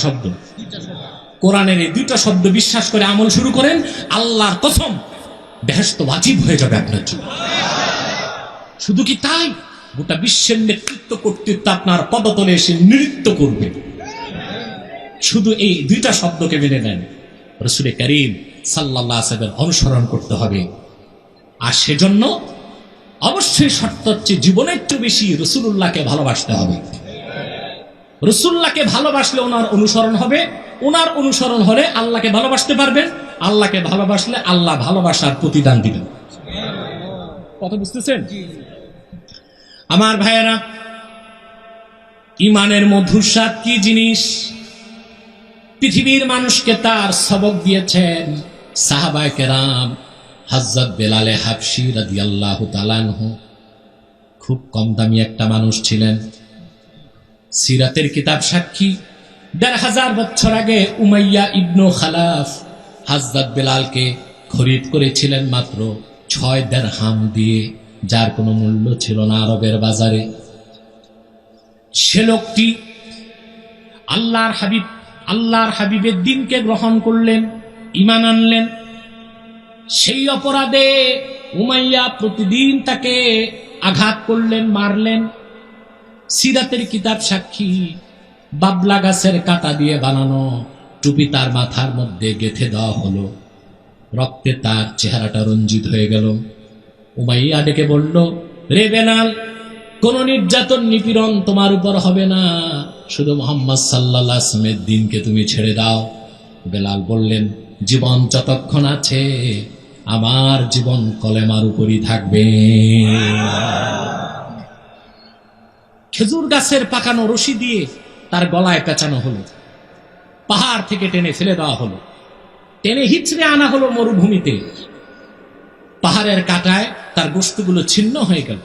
শব্দ কোরআনের এই দুইটা শব্দ বিশ্বাস করে আমল শুরু করেন, আল্লাহর কসম বেহেশত ওয়াজিব হয়ে যাবে আপনার জন্য। শুধু কি তাই, গোটা বিশ্বের নেতৃত্ব কর্তৃত্ব আপনার পদতলে এসে নৃত্য করবে। শুধু এই দুইটা শব্দকে মেনে নেন, রাসূল করিম সাল্লাল্লাহু আলাইহি ওয়াসাল্লামের অনুসরণ করতে হবে। আর সেজন্য অবশ্যই শর্ত হচ্ছে জীবনের চেয়ে বেশি রাসূলুল্লাহকে ভালোবাসতে হবে। রাসূলুল্লাহকে ভালোবাসলে ওনার অনুসরণ হবে, ওনার অনুসরণ হলে আল্লাহকে ভালোবাসতে পারবেন, আল্লাহকে ভালোবাসলে আল্লাহ ভালোবাসার প্রতিদান দিবেন। কথা বুঝতেছেন আমার ভাইয়েরা? ঈমানের মধুর স্বাদ কি জিনিস, পৃথিবীর মানুষকে তার সবক দিয়েছেন সাহাবায়ে কেরাম। হযরত বেলাল হাবশী রাদিয়াল্লাহু তাআলা আনহু খুব কম দামি একটা মানুষ ছিলেন। সিরাতের কিতাব সাক্ষী, ১৫০০ বছর আগে উমাইয়া ইবনু খালাফ হযরত বেলালকে খরিদ করেছিলেন মাত্র ৬ দিরহাম দিয়ে, যার কোনো মূল্য ছিল না আরবের বাজারে। সে লোকটি আল্লাহর হাবিবের দিনকে গ্রহণ করলেন, ঈমান আনলেন। সেই অপরাধে উমাইয়া প্রতিদিন তাকে আঘাত করলেন, মারলেন। সিরাতের কিতাব সাক্ষী, বাবলা গাছের কাঁটা দিয়ে বানানো টুপি তার মাথার মধ্যে গেঁথে দেওয়া হলো, রক্তে তার চেহারাটা রঞ্জিত হয়ে গেল। উমাইয়া ডেকে বলল, রে বেলাল, কোন নির্যাতন নিপীড়ন তোমার উপর হবে না, শুধু মুহাম্মদ সাল্লাল্লাহু আলাইহি ওয়াসাল্লামের দিনকে তুমি ছেড়ে দাও। বেলাল বললেন, জীবন যতক্ষণ আছে আমার জীবন কলেমার উপরই থাকবে। খেজুর গাছের পাকানো রশি দিয়ে তার গলায় পেঁচানো হলো, পাহাড় থেকে টেনে ফেলে দেওয়া হলো, টেনে হিচড়ে আনা হলো মরুভূমিতে। পাহাড়ের কাঁটায় তার গোশতগুলো ছিন্ন হয়ে গেল।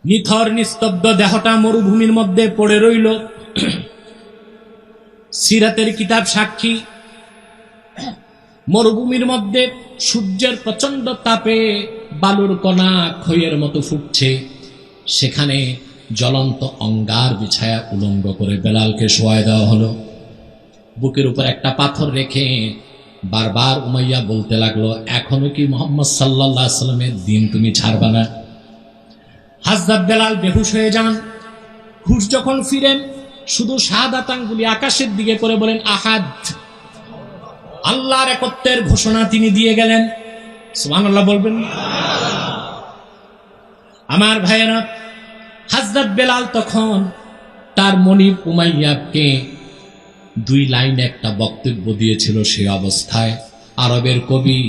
নিথর নিস্তব্ধ দেহটা মরুভূমির মধ্যে পড়ে রইল। সিরাতের কিতাব সাক্ষী, মরুভূমির মধ্যে সূর্যের প্রচন্ড তাপে বালুর কণা খইয়ের মতো ফুটছে। সেখানে জ্বলন্ত অঙ্গার বিছায়া উলঙ্গ করে বেলালকে শোয়ায় দেওয়া হলো। বুকের উপর একটা পাথর রেখে বারবার উমাইয়া বলতে লাগলো, এখনো কি মুহাম্মদ সাল্লাল্লাহু আলাইহি ওয়াসাল্লামের দিন তুমি ছাড়বা না? হযরত বেলাল বেহুশ হয়ে যান। হুশ যখন ফিরেন, শুধু শাহাদাত আঙ্গুলি আকাশের দিকে করে বলেন, আহাদ। আল্লাহর একত্বের ঘোষণা তিনি দিয়ে গেলেন। সুবহানাল্লাহ বলবেন আমার ভাইয়েরা? হযরত বেলাল তখন তার মনিব উমাইয়াকে 2 লাইন একটা বক্তব্য দিয়েছিল। সে অবস্থায় আরবের কবি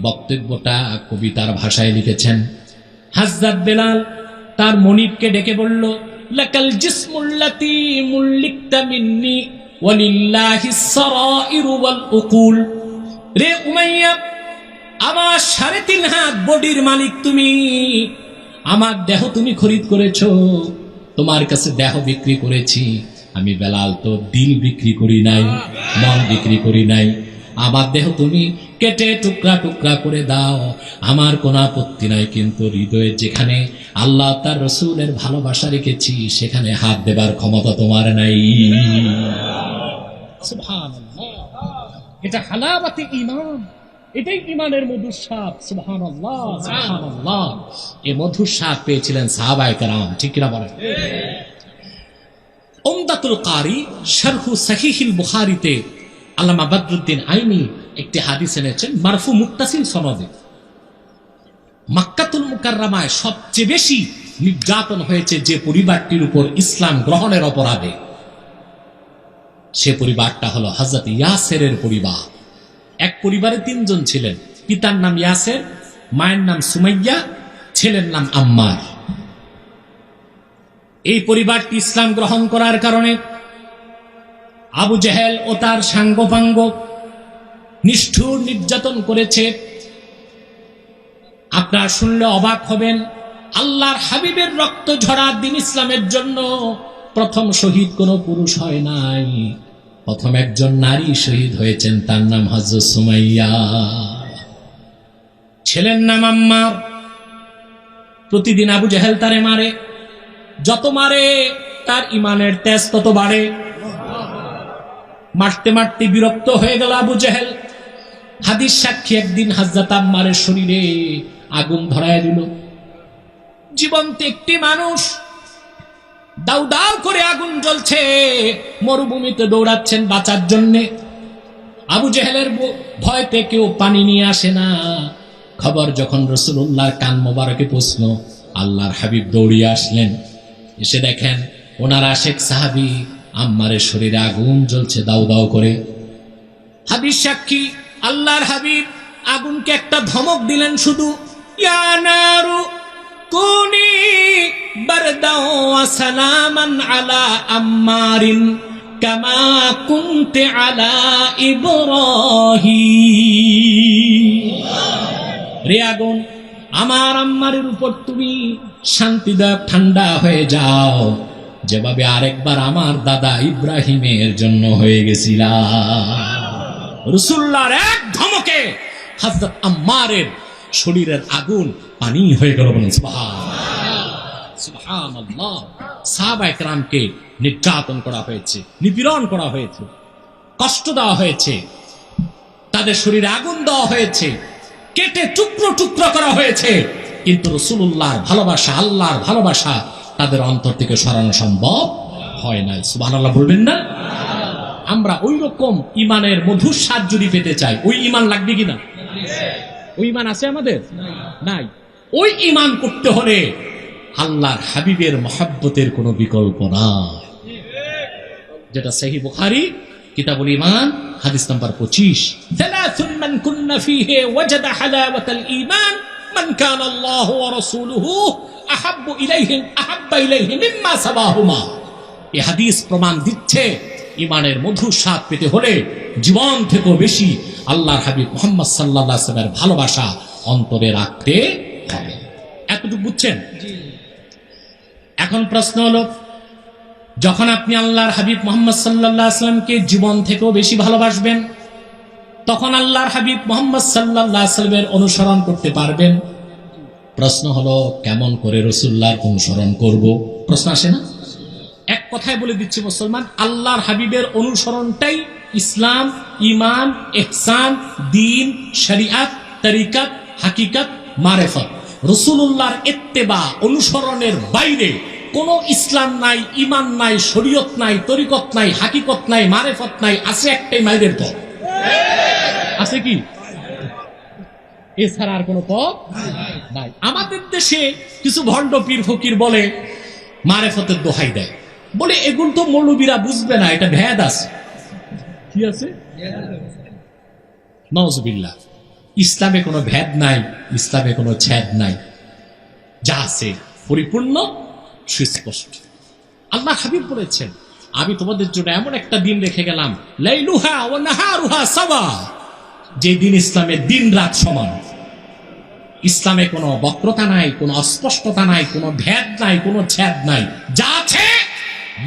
বক্তব্যটা কবিতার ভাষায় লিখেছেন। হযরত বেলাল তার মনিবকে ডেকে বলল, লাকাল জিসমুল্লাতী মুল্লিকতা মিন্নি ওয়ালিল্লাহিস সারাইরু ওয়াল উকুল। রে উমাইয়া, আমার 3.5 হাত বডির মালিক তুমি, আমার দেহ তুমি খরিদ করেছো, তোমার কাছে দেহ বিক্রি করেছি। আমি বেলাল তো দিল বিক্রি করি নাই, মন বিক্রি করি নাই। আমার দেহ তুমি কেটে টুকরা টুকরা করে দাও, আমার কোনো আপত্তি নাই, কিন্তু হৃদয়ে যেখানে আল্লাহ তার রাসূলের ভালোবাসা রেখেছি সেখানে হাত দেবার ক্ষমতা তোমার নাই। সুবহানাল্লাহ, এটা হালাওয়াতে ঈমান, এটাই ঈমানের মধুর স্বাদ। সুবহানাল্লাহ, সুবহানাল্লাহ। এই মধুর স্বাদ পেয়েছিলেন সাহাবায়ে কেরাম, ঠিক কিনা বলেন? উমদাতুল কারি শারহু সহিহুল বুখারীতে আল্লামা বদরুদ্দিন আইনি একটি হাদিস এনেছেন মারফু মুত্তাসিল সনদে। মক্কাতুল মুকাররমায় সবচেয়ে বেশি নির্যাতন হয়েছে যে পরিবারটির উপর ইসলাম গ্রহণের অপরাধে, সে পরিবারটা হলো হযরত ইয়াসেরের পরিবার। এক পরিবারে 3 জন ছিলেন, পিতার নাম ইয়াসের, মায়ের নাম সুমাইয়া, ছেলের নাম আম্মার। এই পরিবারটি ইসলাম গ্রহণ করার কারণে আবু জেহেল ও তার সাঙ্গপাঙ্গ নিষ্ঠুর নির্যাতন করেছে। আপনারা শুনলে অবাক হবেন, আল্লাহর হাবিবের রক্ত ঝরা দ্বীন ইসলামের জন্য প্রথম শহীদ কোনো পুরুষ হয় নাই, প্রথম একজন নারী শহীদ হয়েছেন, তার নাম হযরত সুমাইয়া, ছেলের নাম আম্মার। প্রতিদিন আবু জেহেল তারে মারে, যত মারে তার ঈমানের তেজ তত বাড়ে। মারতে মারতে বিরক্ত হয়ে গেল আবু জেহেল। হাদিস সাক্ষী, একদিন হযরত আম্মারের শরীরে আগুন ধরায় দিল। জীবন্ত একটি মানুষ, দাউ দাউ করে আগুন জ্বলছে, মরুভূমিতে দৌড়াচ্ছেন বাঁচার জন্যে। আবু জেহেলের ভয়তে কেউ পানি নিয়ে আসে না। খবর যখন রাসূলুল্লাহর কান মোবারকে পৌঁছল, আল্লাহর হাবিব দৌড়িয়ে আসলেন। এসে দেখেন ওনার আশেক সাহাবী আম্মারের শরীরে আগুন জ্বলছে দাউ দাউ করে। হাদিস সাক্ষী, আল্লাহর হাবিব আগুনকে একটা ধমক দিলেন শুধু, ইয়া নারু কুনি বারদাও ওয়া সালামান আলা আম্মারিন কামা কুনতে আলা ইব্রাহিম। রে আগুন, আমার আম্মারের উপর তুমি শান্তিদায়ক ঠান্ডা হয়ে যাও, যেভাবে আরেকবার আমার দাদা ইব্রাহিমের জন্য হয়ে গেছিলা। রাসূলুল্লাহর এক ধমকে হযরত আম্মারের শরীরের আগুন পানি হয়ে গেল। বলেন সুবহানাল্লাহ। সাহাবায়ে কেরামকে নির্যাতন করা হয়েছে, নিপীড়ন করা হয়েছে, কষ্ট দেওয়া হয়েছে, তাদের শরীরে আগুন দেওয়া হয়েছে, কেটে টুকরো টুকরো করা হয়েছে, কিন্তু রাসূলুল্লাহর ভালোবাসা, আল্লাহর ভালোবাসা তাদের অন্তর থেকে সরানো সম্ভব হয় না। সুবহানাল্লাহ বলবেন না? আমরা ওই রকম ইমানের মধুর স্বাদ যদি পেতে চাই, ওই ইমান লাগবে কিনা? ওই ইমান আছে আমাদের? নাই। ওই ইমান করতে হলে আল্লাহর হাবিবের মহব্বতের কোনো বিকল্প নাই, যেটা সহিহ বুখারী কিতাবুল ঈমান হাদিস নাম্বার 25। সালাসুন মান কুন্না ফীহি ওয়াজাদা হালাওয়াতাল ঈমান মান কানা আল্লাহু ওয়া রাসূলুহু আহাব্বু ইলাইহি মিম্মা সাবাহুমা। এই হাদিস প্রমাণ দিচ্ছে ঈমানের মধুর স্বাদ পেতে হলে জীবন থেকেও বেশি আল্লাহর হাবিব মুহাম্মদ সাল্লাল্লাহু আলাইহি ওয়াসাল্লামের ভালোবাসা অন্তরে রাখতে হবে। এতটুকু বুঝছেন? এখন প্রশ্ন হলো, যখন আপনি আল্লাহর হাবিব মুহাম্মদ সাল্লাল্লাহু আলাইহি ওয়াসাল্লামকে জীবন থেকেও বেশি ভালোবাসবেন, তখন আল্লাহর হাবিব মুহাম্মদ সাল্লাল্লাহু আলাইহি ওয়াসাল্লামের অনুসরণ করতে পারবেন। প্রশ্ন হলো, কেমন করে রাসূলুল্লাহর অনুসরণ করব? প্রশ্ন আসে না? এক কথায় বলে দিচ্ছি মুসলমান, আল্লাহর হাবিবের অনুসরণটাই ইসলাম, ঈমান, ইহসান, দ্বীন, শরীয়ত, তরিকত, হাকিকত, মারিফত। রাসূলুল্লাহর ইত্তেবা, অনুসরণের বাইরে কোনো ইসলাম নাই, ঈমান নাই, শরীয়ত নাই, তরিকত নাই, হাকিকত নাই, মারিফত নাই। আছে একটাই মাইরের পথ। আছে কি? এছাড়া আর কোনো পথ নাই। আমাদের দেশে কিছু ভণ্ড পীর ফকির বলে, মারিফতের দোহাই দেয়, বলে এগুলো তো মৌলবীরা বুঝবে না, এটা ভেদ আছে। কি আছে? নাউজুবিল্লাহ। ইসলামে কোনো ভেদ নাই, ইসলামে কোনো ছেদ নাই, যা আছে পরিপূর্ণ সুস্পষ্ট। আল্লাহ হাবিব বলেছেন, আমি তোমাদের জন্য এমন একটা দিন রেখে গেলাম, লাইলুহা ওয়া নাহারুহা সাওয়া, যে দিন ইসলামের দিন রাত সমান। ইসলামে কোনো বক্রতা নাই, কোনো অস্পষ্টতা নাই, কোনো ভেদ নাই, কোনো ছেদ নাই, যা আছে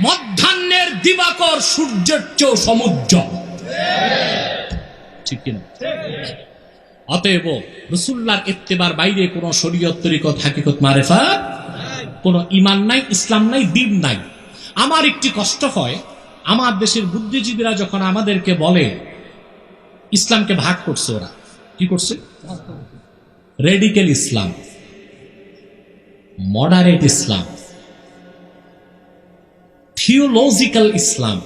মধ্যাহ্নের দিবাকর সূর্যের চেয়েও সমুজ্জ্বল। ঠিক কিনা? অতএব রাসূলুল্লাহর ইত্তেবার বাইরে কোনো শরীয়ত, তরিকত, হাকিকত, মারিফত, কোনো ঈমান নাই, ইসলাম নাই, দ্বীন নাই। আমার একটি কষ্ট হয়, আমার দেশের বুদ্ধিজীবীরা যখন আমাদেরকে বলে ইসলামকে ভাগ করছে, ওরা কি করছে? রেডিক্যাল ইসলাম, মডারেট ইসলাম, থিওলজিক্যাল ইসলাম।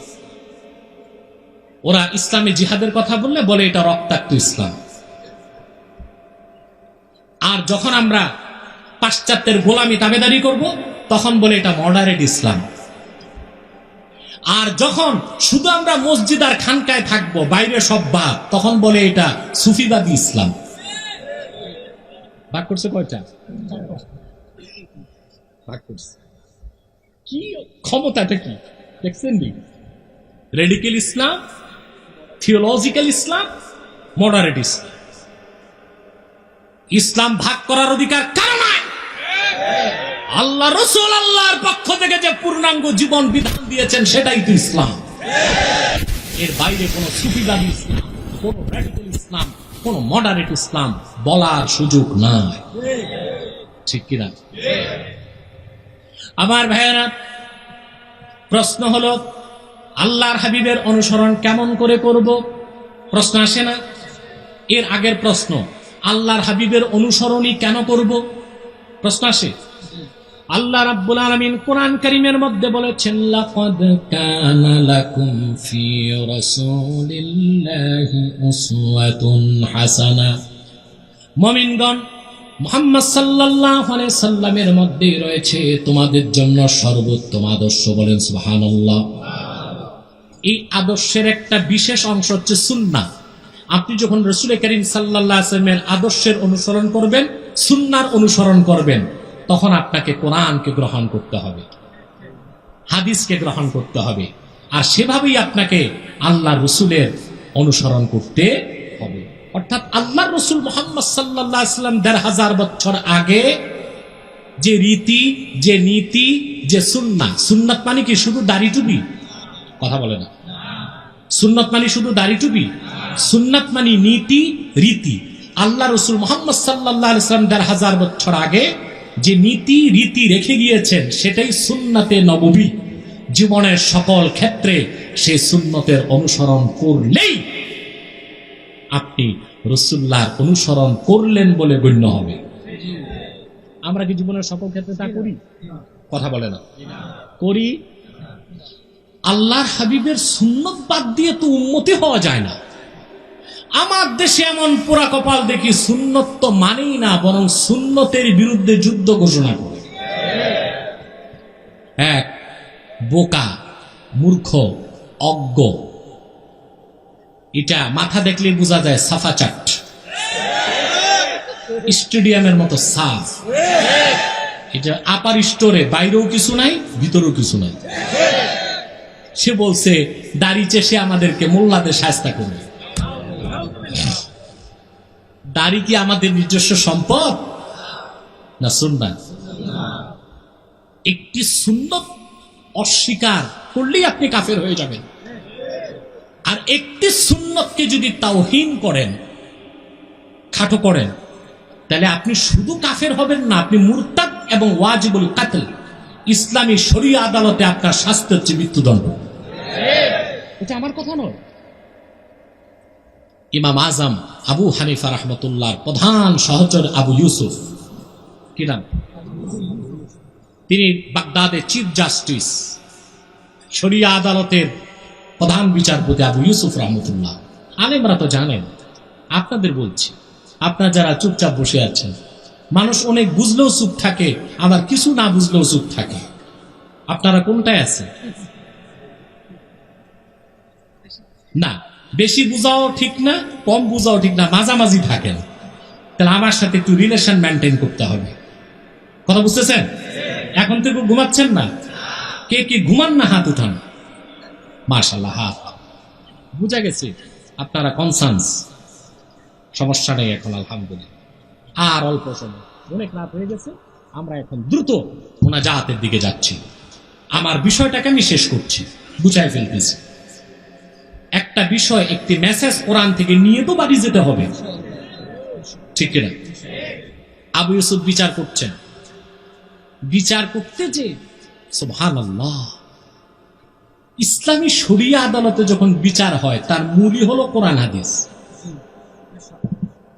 ওরা ইসলামে জিহাদের কথা বললে বলে এটা রক্তাক্ত ইসলাম। আর যখন আমরা পাশ্চাত্যের গোলামি তাবেদারি করব, তখন বলে এটা মডারেট ইসলাম। আর যখন শুধু আমরা মসজিদ আর খানকায় থাকবো, বাইরে সব বাদ, তখন বলে এটা সুফিবাদী ইসলাম। ভাগ করছে কয়টা? ভাগ করছে। কি ক্ষমতাটা কি দেখছেন? রেডিক্যাল ইসলাম, থিওলজিক্যাল ইসলাম, মডারেট ইসলাম। ইসলাম ভাগ করার অধিকার কারো নাই। আল্লাহ রাসূল আল্লাহর পক্ষ থেকে যে পূর্ণাঙ্গ জীবন বিধান দিয়েছেন, সেটাই তো ইসলাম। এর বাইরে কোন সুফিবাদী ইসলাম, কোন রেডিক্যাল ইসলাম, কোন মডারেট ইসলাম বলার সুযোগ নাই। ঠিক কিনা? আমার ভাইয়েরা, প্রশ্ন হলো, আল্লাহর হাবিবের অনুসরণ কেমন করে করব? প্রশ্ন আসে না? এর আগের প্রশ্ন, আল্লাহর হাবিবের অনুসরণই কেন করব? প্রশ্ন আসে। আল্লাহ রাব্বুল আলামিন কোরআন কারীমের মধ্যে বলেছেন, লাকাদ কানা লাকুম ফি রাসূলিল্লাহি উসওয়াতুন হাসানা। মুমিনগণ, মুহাম্মদ সাল্লাল্লাহু আলাইহি সাল্লামের মধ্যে রয়েছে তোমাদের জন্য সর্বোত্তম আদর্শ। বলেন সুবহানাল্লাহ। এই আদর্শের একটা বিশেষ অংশ হচ্ছে সুন্নাহ। আপনি যখন রাসূল করিম সাল্লাল্লাহু আলাইহি ওয়াসাল্লামের আদর্শের অনুসরণ করবেন, সুন্নাহর অনুসরণ করবেন, তখন আপনাকে কোরআনকে গ্রহণ করতে হবে, হাদিসকে গ্রহণ করতে হবে, আর সেভাবেই আপনাকে আল্লাহ রসুলের অনুসরণ করতে হবে। অর্থাৎ আল্লাহ রসুল মুহাম্মদ সাল্লাল্লাহু আলাইহি ওয়াসাল্লাম ১৫০০ বছর আগে যে রীতি, যে নীতি, যে সুন্নাহ, সুন্নাত মানে কি শুধু দাড়ি টুপি? কথা বলে না। সুন্নাত মানে শুধু দাড়ি টুপি? সুন্নাত মানে নীতি, রীতি। আল্লাহ রসুল মুহাম্মদ সাল্লাল্লাহু আলাইহি ওয়াসাল্লাম ১৫০০ বছর আগে যে নীতি রীতি রেখে গিয়েছেন, সেটাই সুন্নাতে নববী। জীবনের সকল ক্ষেত্রে সেই সুন্নতের অনুসরণ করলেই আপনি রাসূলুল্লাহর অনুসরণ করলেন বলে গণ্য হবে। আমরা কি জীবনের সকল ক্ষেত্রে তা করি? কথা বলে না। করি। আল্লাহর হাবিবের সুন্নত বাদ দিয়ে তো উম্মতি হওয়া যায় না। আমার দেশে এমন পোড়া কপাল দেখি, সুন্নত তো মানেই না, বরং সুন্নতের বিরুদ্ধে যুদ্ধ ঘোষণা করে। এক বোকা, মূর্খ, অজ্ঞ, এটা মাথা দেখলে বোঝা যায় সাফা চাট, স্টেডিয়ামের মতো সাফ। এটা আপার স্টোরে বাইরেও কিছু নাই, ভিতরেও কিছু নাই। সে বলছে দাড়ি চেষে আমাদেরকে মোল্লাদের শায়েস্তা করবে। দাড়ি কি আমাদের নিজস্ব সম্পদ না সুন্নাত? একটি সুন্নত অস্বীকার করলেই আপনি কাফের হয়ে যাবেন। আর একটি সুন্নতকে যদি তাওহীন করেন, খাটো করেন, তাহলে আপনি শুধু কাফের হবেন না, আপনি মুরতাদ এবং ওয়াজিবুল কাতল। ইসলামী শরিয়া আদালতে আপনার শাস্তি হচ্ছে মৃত্যুদণ্ড। এটা আমার কথা নয়। ইমাম আজম আবু হানিফা রাহমাতুল্লাহর প্রধান সহচর আবু ইউসুফ, কি নাম? তিনি বাগদাদের চিফ জাস্টিস, শরিয়া আদালতের প্রধান বিচারপতি আবু ইউসুফ রাহমাতুল্লাহ। আলেমরা তো জানেন, আপনাদের বলছি, আপনারা যারা চুপচাপ বসে আছেন, মানুষ অনেক বুঝলেও চুপ থাকে, আবার কিছু না বুঝলেও চুপ থাকে। আপনারা কোনটায় আছেন? না, বেশি বুঝাও ঠিক না, কম বুঝাও ঠিক না, মাঝামাঝি থাকেন। তাহলে আমার সাথে একটু রিলেশন মেনটেন করতে হবে। কথা বুঝতেছেন? এখন থেকে ঘুমাচ্ছেন না? কে কি ঘুমান না হাত উঠান। মাশাআল্লাহ, হাত বুঝা গেছে। আপনারা কনসার্নস, সমস্যা নেই এখন, আলহামদুলিল্লাহ। আর অল্প সময়, অনেক রাত হয়ে গেছে, আমরা এখন দ্রুত মুনাজাতের দিকে যাচ্ছি। আমার বিষয়টাকে আমি শেষ করছি, গুছাই ফেলতেছি। একটা বিষয়, একটি মেসেজ কোরআন থেকে নিয়ে তো বাড়ি যেতে হবে, ঠিক কিনা? আবু ইউসুফ বিচার করছেন, বিচার করতে যে সুবহানাল্লাহ, ইসলামী শরিয়া আদালতে যখন বিচার হয়, তার মূলই হলো কোরআন হাদিস।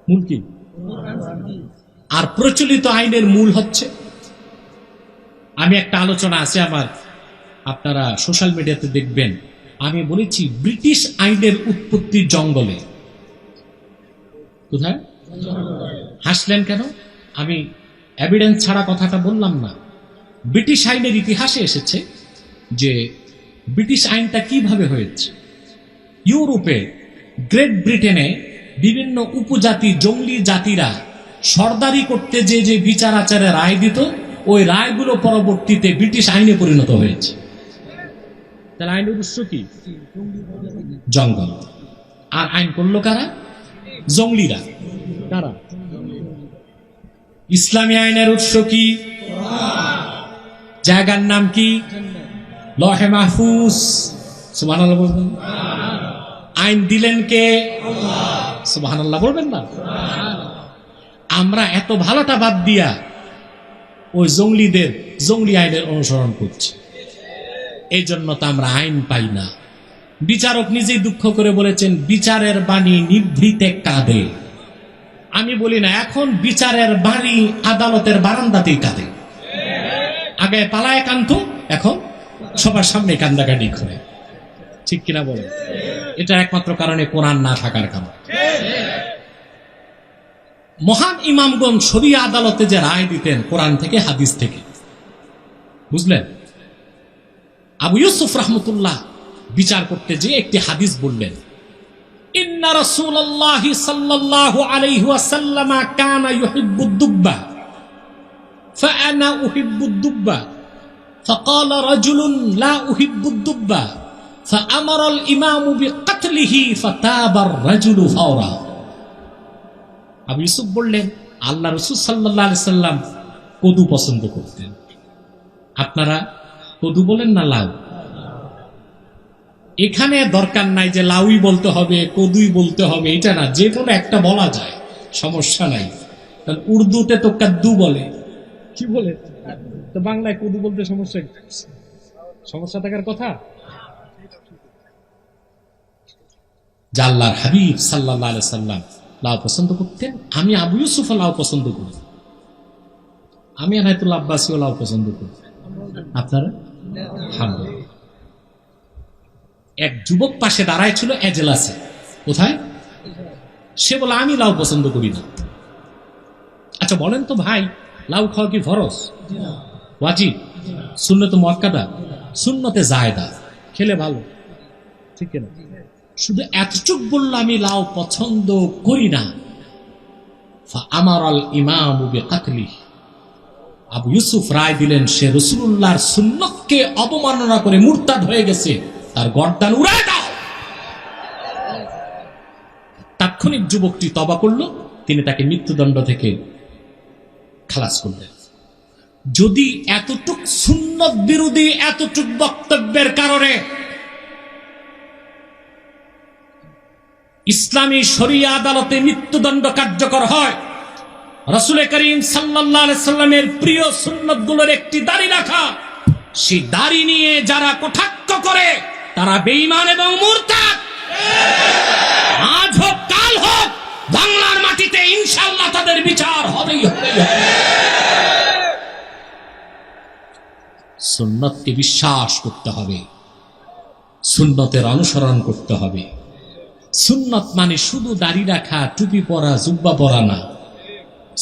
মূল কি? আর প্রচলিত আইনের মূল হচ্ছে, আমি একটা আলোচনা আছে আমার, আপনারা সোশ্যাল মিডিয়াতে দেখবেন, আমি বলেছি ব্রিটিশ আইনের উৎপত্তি জঙ্গলে। কোথায়? হাসলেন কেন? আমি এভিডেন্স ছাড়া কথাটা বললাম না। ব্রিটিশ আইনের ইতিহাসে এসেছে যে ব্রিটিশ আইনটা কিভাবে হয়েছে। ইউরোপে, গ্রেট ব্রিটেনে বিভিন্ন উপজাতি, জঙ্গলি জাতিরা সর্দারি করতে যে যে বিচার আচারে রায় দিত, ওই রায়গুলো পরবর্তীতে ব্রিটিশ আইনে পরিণত হয়েছে। তাহলে আইনের উৎস কি? জঙ্গল। আর আইন করলো কারা? জঙ্গলিরা। কারা? ইসলামী আইনের উৎস কি? জায়গার নাম কি? লহে মাহফুজ। সুবহানাল্লাহ বলবেন। আইন দিলেন কে? সুবহানাল্লাহ বলবেন না? আমরা এত ভালোটা বাদ দিয়া ওই জঙ্গলিদের জঙ্গলি আইনের অনুসরণ করছি। এই জন্য তো আমরা আইন পাই না। বিচারক নিজেই দুঃখ করে বলেছেন, বিচারের বাণী নিভৃতে কাঁদে। আমি বলি না, এখন বিচারের বাণী আদালতের বারান্দাতেই কাঁদে। আগে পালায় কাঁদতো, এখন সবার সামনে কান্দাকাটি করে। ঠিক কিনা বলে? এটা একমাত্র কারণে কোরআন না থাকার কারণ। মহান ইমামগণ শরিয়া আদালতে যে রায় দিতেন কোরআন থেকে, হাদিস থেকে, বুঝলেন? আবু ইউসুফ রাহমাতুল্লাহ বিচার করতে যে একটি হাদিস বললেন, ইন্না রাসূলুল্লাহি সাল্লাল্লাহু আলাইহি ওয়াসাল্লাম কানা ইউহিব্বুদ দুব্বা ফাআনা উহিব্বুদ দুব্বা ফাকালা রাজুলুন লা উহিব্বুদ দুব্বা ফাআমারাল ইমামু বিকাতলিহি ফাতাবার রাজুলু ফাওরা। আবু ইউসুফ বললেন, আল্লাহ রাসূল সাল্লাল্লাহু আলাইহি সাল্লাম কদু পছন্দ করতেন। আপনারা কদু বলেন না লাউ? এখানে দরকার নাই যে লাউই বলতে হবে, কদুই বলতে হবে, এটা না, যে কোনো একটা বলা যায়, সমস্যা নাই। কারণ উর্দুতে তো কাদ্দু বলে, কি বলে, তো বাংলায় কদু বলতে সমস্যা, সমস্যা থাকার কথা। আল্লাহর হাবিব সাল্লাল্লাহু আলাইহি সাল্লাম লাউ পছন্দ করতেন। আমি আবু ইউসুফ লাউ পছন্দ করি, আমি আনায়তুল্লাহ আব্বাসীও লাউ পছন্দ করি। আপনারা? এক যুবক পাশে দাঁড়ায় ছিল এজলাসে। কোথায়? সে বলে, আমি লাউ পছন্দ করি না। আচ্ছা বলেন তো ভাই, লাউ খাওয়া কি ফরজ, ওয়াজিব, সুন্নতে মুআক্কাদা, সুন্নতে জায়েদা? খেলে ভালো, ঠিক না? শুধু এতটুক বলল, আমি লাউ পছন্দ করি না। ফাআমারাল ইমামু বিকাতলিহি। আবু ইউসুফ রায় দিলেন, সে রাসূলুল্লাহর সুন্নতকে অবমাননা করে মুরতাদ হয়ে গেছে, তার গর্দান উড়ায় দাও। তাৎক্ষণিক যুবকটি তওবা করল, তিনি তাকে মৃত্যুদণ্ড থেকে খালাস করলেন। যদি এতটুক সুন্নত বিরোধী এতটুক বক্তব্যের কারণে ইসলামী শরিয়া আদালতে মৃত্যুদণ্ড কার্যকর হয়, রাসূল করিম সাল্লাল্লাহু আলাইহি সাল্লামের প্রিয় সুন্নতগুলোর একটি দাড়ি রাখা, সেই দাড়ি নিয়ে যারা কটাক্ষ করে তারা বেঈমান এবং মুরতাদ। আজ হোক কাল হোক, বাংলার মাটিতে ইনশাআল্লাহ তাদের বিচার হবেই হবে। সুন্নতকে বিশ্বাস করতে হবে, সুন্নতের অনুসরণ করতে হবে। সুন্নত মানে শুধু দাড়ি রাখা, টুপি পরা, জুব্বা পরা না।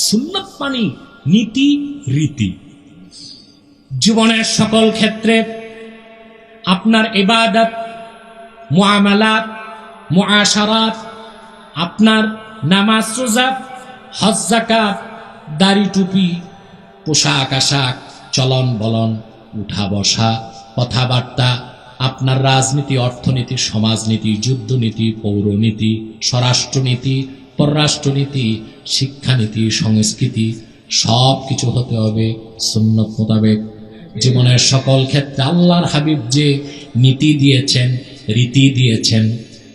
সুন্নত মানে নীতি রীতি। জীবনের সকল ক্ষেত্রে আপনার ইবাদত, মুআমালাত, মুআশারাত, আপনার নামাজ, রোজা, হজ, যাকাত, দাড়ি, টুপি, পোশাক আশাক, চলন বলন, উঠা বসা, কথাবার্তা, আপনার রাজনীতি, অর্থনীতি, সমাজনীতি, যুদ্ধনীতি, পৌরনীতি, স্বরাষ্ট্রনীতি, পররাষ্ট্রনীতি, শিক্ষানীতি, সংস্কৃতি, সব কিছু হতে হবে সুন্নত মোতাবেক। জীবনের সকল ক্ষেত্রে আল্লাহর হাবিব যে নীতি দিয়েছেন, রীতি দিয়েছেন,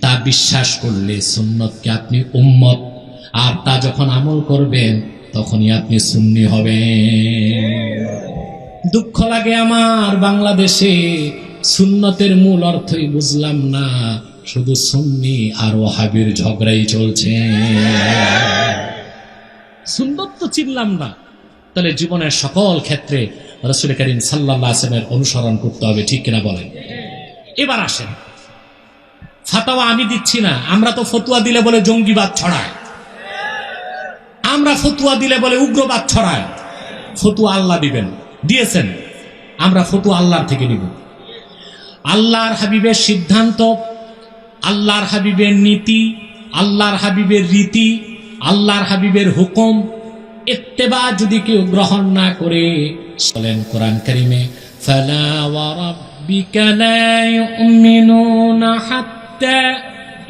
তা বিশ্বাস করলে সুন্নতকে আপনি উম্মত, আর তা যখন আমল করবেন তখনই আপনি সুন্নি হবেন। দুঃখ লাগে আমার, বাংলাদেশে সুন্নতের মূল অর্থই বুঝলাম না, শুধু সুন্নি আর ওয়াহাবির ঝগড়াই চলছে। সুন্নত তো চিনলাম না, তাহলে জীবনের সকল ক্ষেত্রে রাসূল করিম সাল্লাল্লাহু আলাইহি ওয়াসাল্লামের অনুসরণ করতে হবে, ঠিক কিনা বলেন? এবার আসেন, ফাতাওয়া আমি দিচ্ছি না। আমরা তো ফতুয়া দিলে বলে জঙ্গিবাদ ছড়ায়, আমরা ফতুয়া দিলে বলে উগ্রবাদ ছড়ায়। ফতুয়া আল্লাহ দিবেন, দিয়েছেন, আমরা ফতুয়া আল্লাহর থেকে নিব। আল্লাহর হাবিবের সিদ্ধান্ত, আল্লাহর হাবিবের নীতি, আল্লাহর হাবিবের রীতি, আল্লাহর হাবিবের হুকুম ইত্তেবা যদি কেউ গ্রহণ না করে, বলেন কোরআন কারীমে, ফালা ওয়া রাব্বিকা লা ইউমিনুনা হাত্তা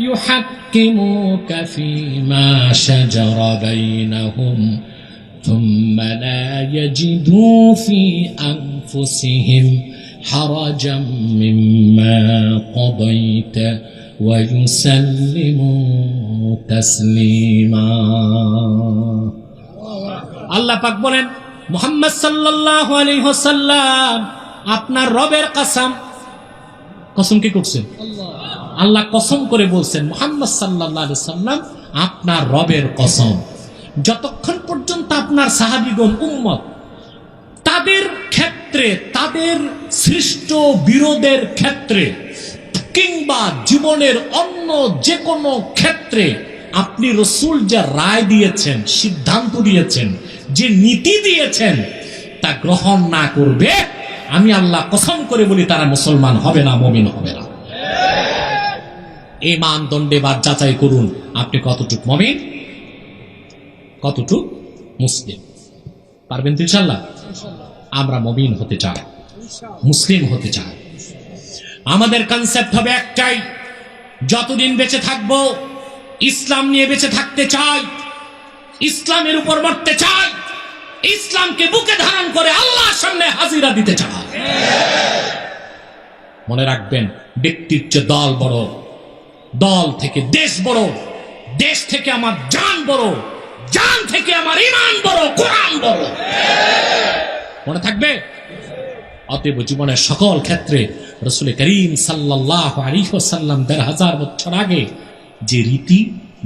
ইউহাক্কিমুকা ফীমা শাজারা বাইনাহুম থুম্মা লা ইয়াজিদু ফী আনফুসিহিম হারাজাম মিম্মা কাদাইতা ওয়া ইউসাল্লিমু তাসলিমা। আল্লাহ পাক বলেন, মুহাম্মদ সাল্লাল্লাহু আলাইহি ওয়াসাল্লাম আপনার রবের কসম, কসম কি করছেন? আল্লাহ কসম করে বলছেন, মুহাম্মদ সাল্লাল্লাহু আলাইহি সাল্লাম আপনার রবের কসম, যতক্ষণ পর্যন্ত আপনার সাহাবীগণ উম্মত তাদের ক্ষেত্রে, তাদের সৃষ্ট বিরোধের ক্ষেত্রে কিংবা জীবনের অন্য যে কোনো ক্ষেত্রে আপনি রাসূল যে রায় দিয়েছেন, সিদ্ধান্ত দিয়েছেন, যে নীতি দিয়েছেন তা গ্রহণ না করবে, আমি আল্লাহ কসম করে বলি তারা মুসলমান হবে না, মুমিন হবে না। এই মানদণ্ডে বা যাচাই করুন আপনি কতটুক মুমিন, কতটুক মুসলিম। পারবেন তো ইনশাআল্লাহ? আমরা মুমিন হতে চাই, মুসলিম হতে চাই। আমাদের কনসেপ্ট হবে একটাই, যতদিন বেঁচে থাকব ইসলাম নিয়ে বেঁচে থাকতে চাই, ইসলামের উপর মরতে চাই, ইসলামকে বুকে ধারণ করে আল্লাহর সামনে হাজিরা দিতে চাই। মনে রাখবেন, ব্যক্তির চেয়ে দল বড়, দল থেকে দেশ বড়, দেশ থেকে আমার জান বড়, জান থেকে আমার ঈমান বড়, কোরআন বড়। মনে থাকবে? অতএব জীবনের সকল ক্ষেত্রে রাসূল করিম সাল্লাল্লাহু আলাইহি ওয়াসাল্লাম ১৫০০ বছর আগে যে রীতি,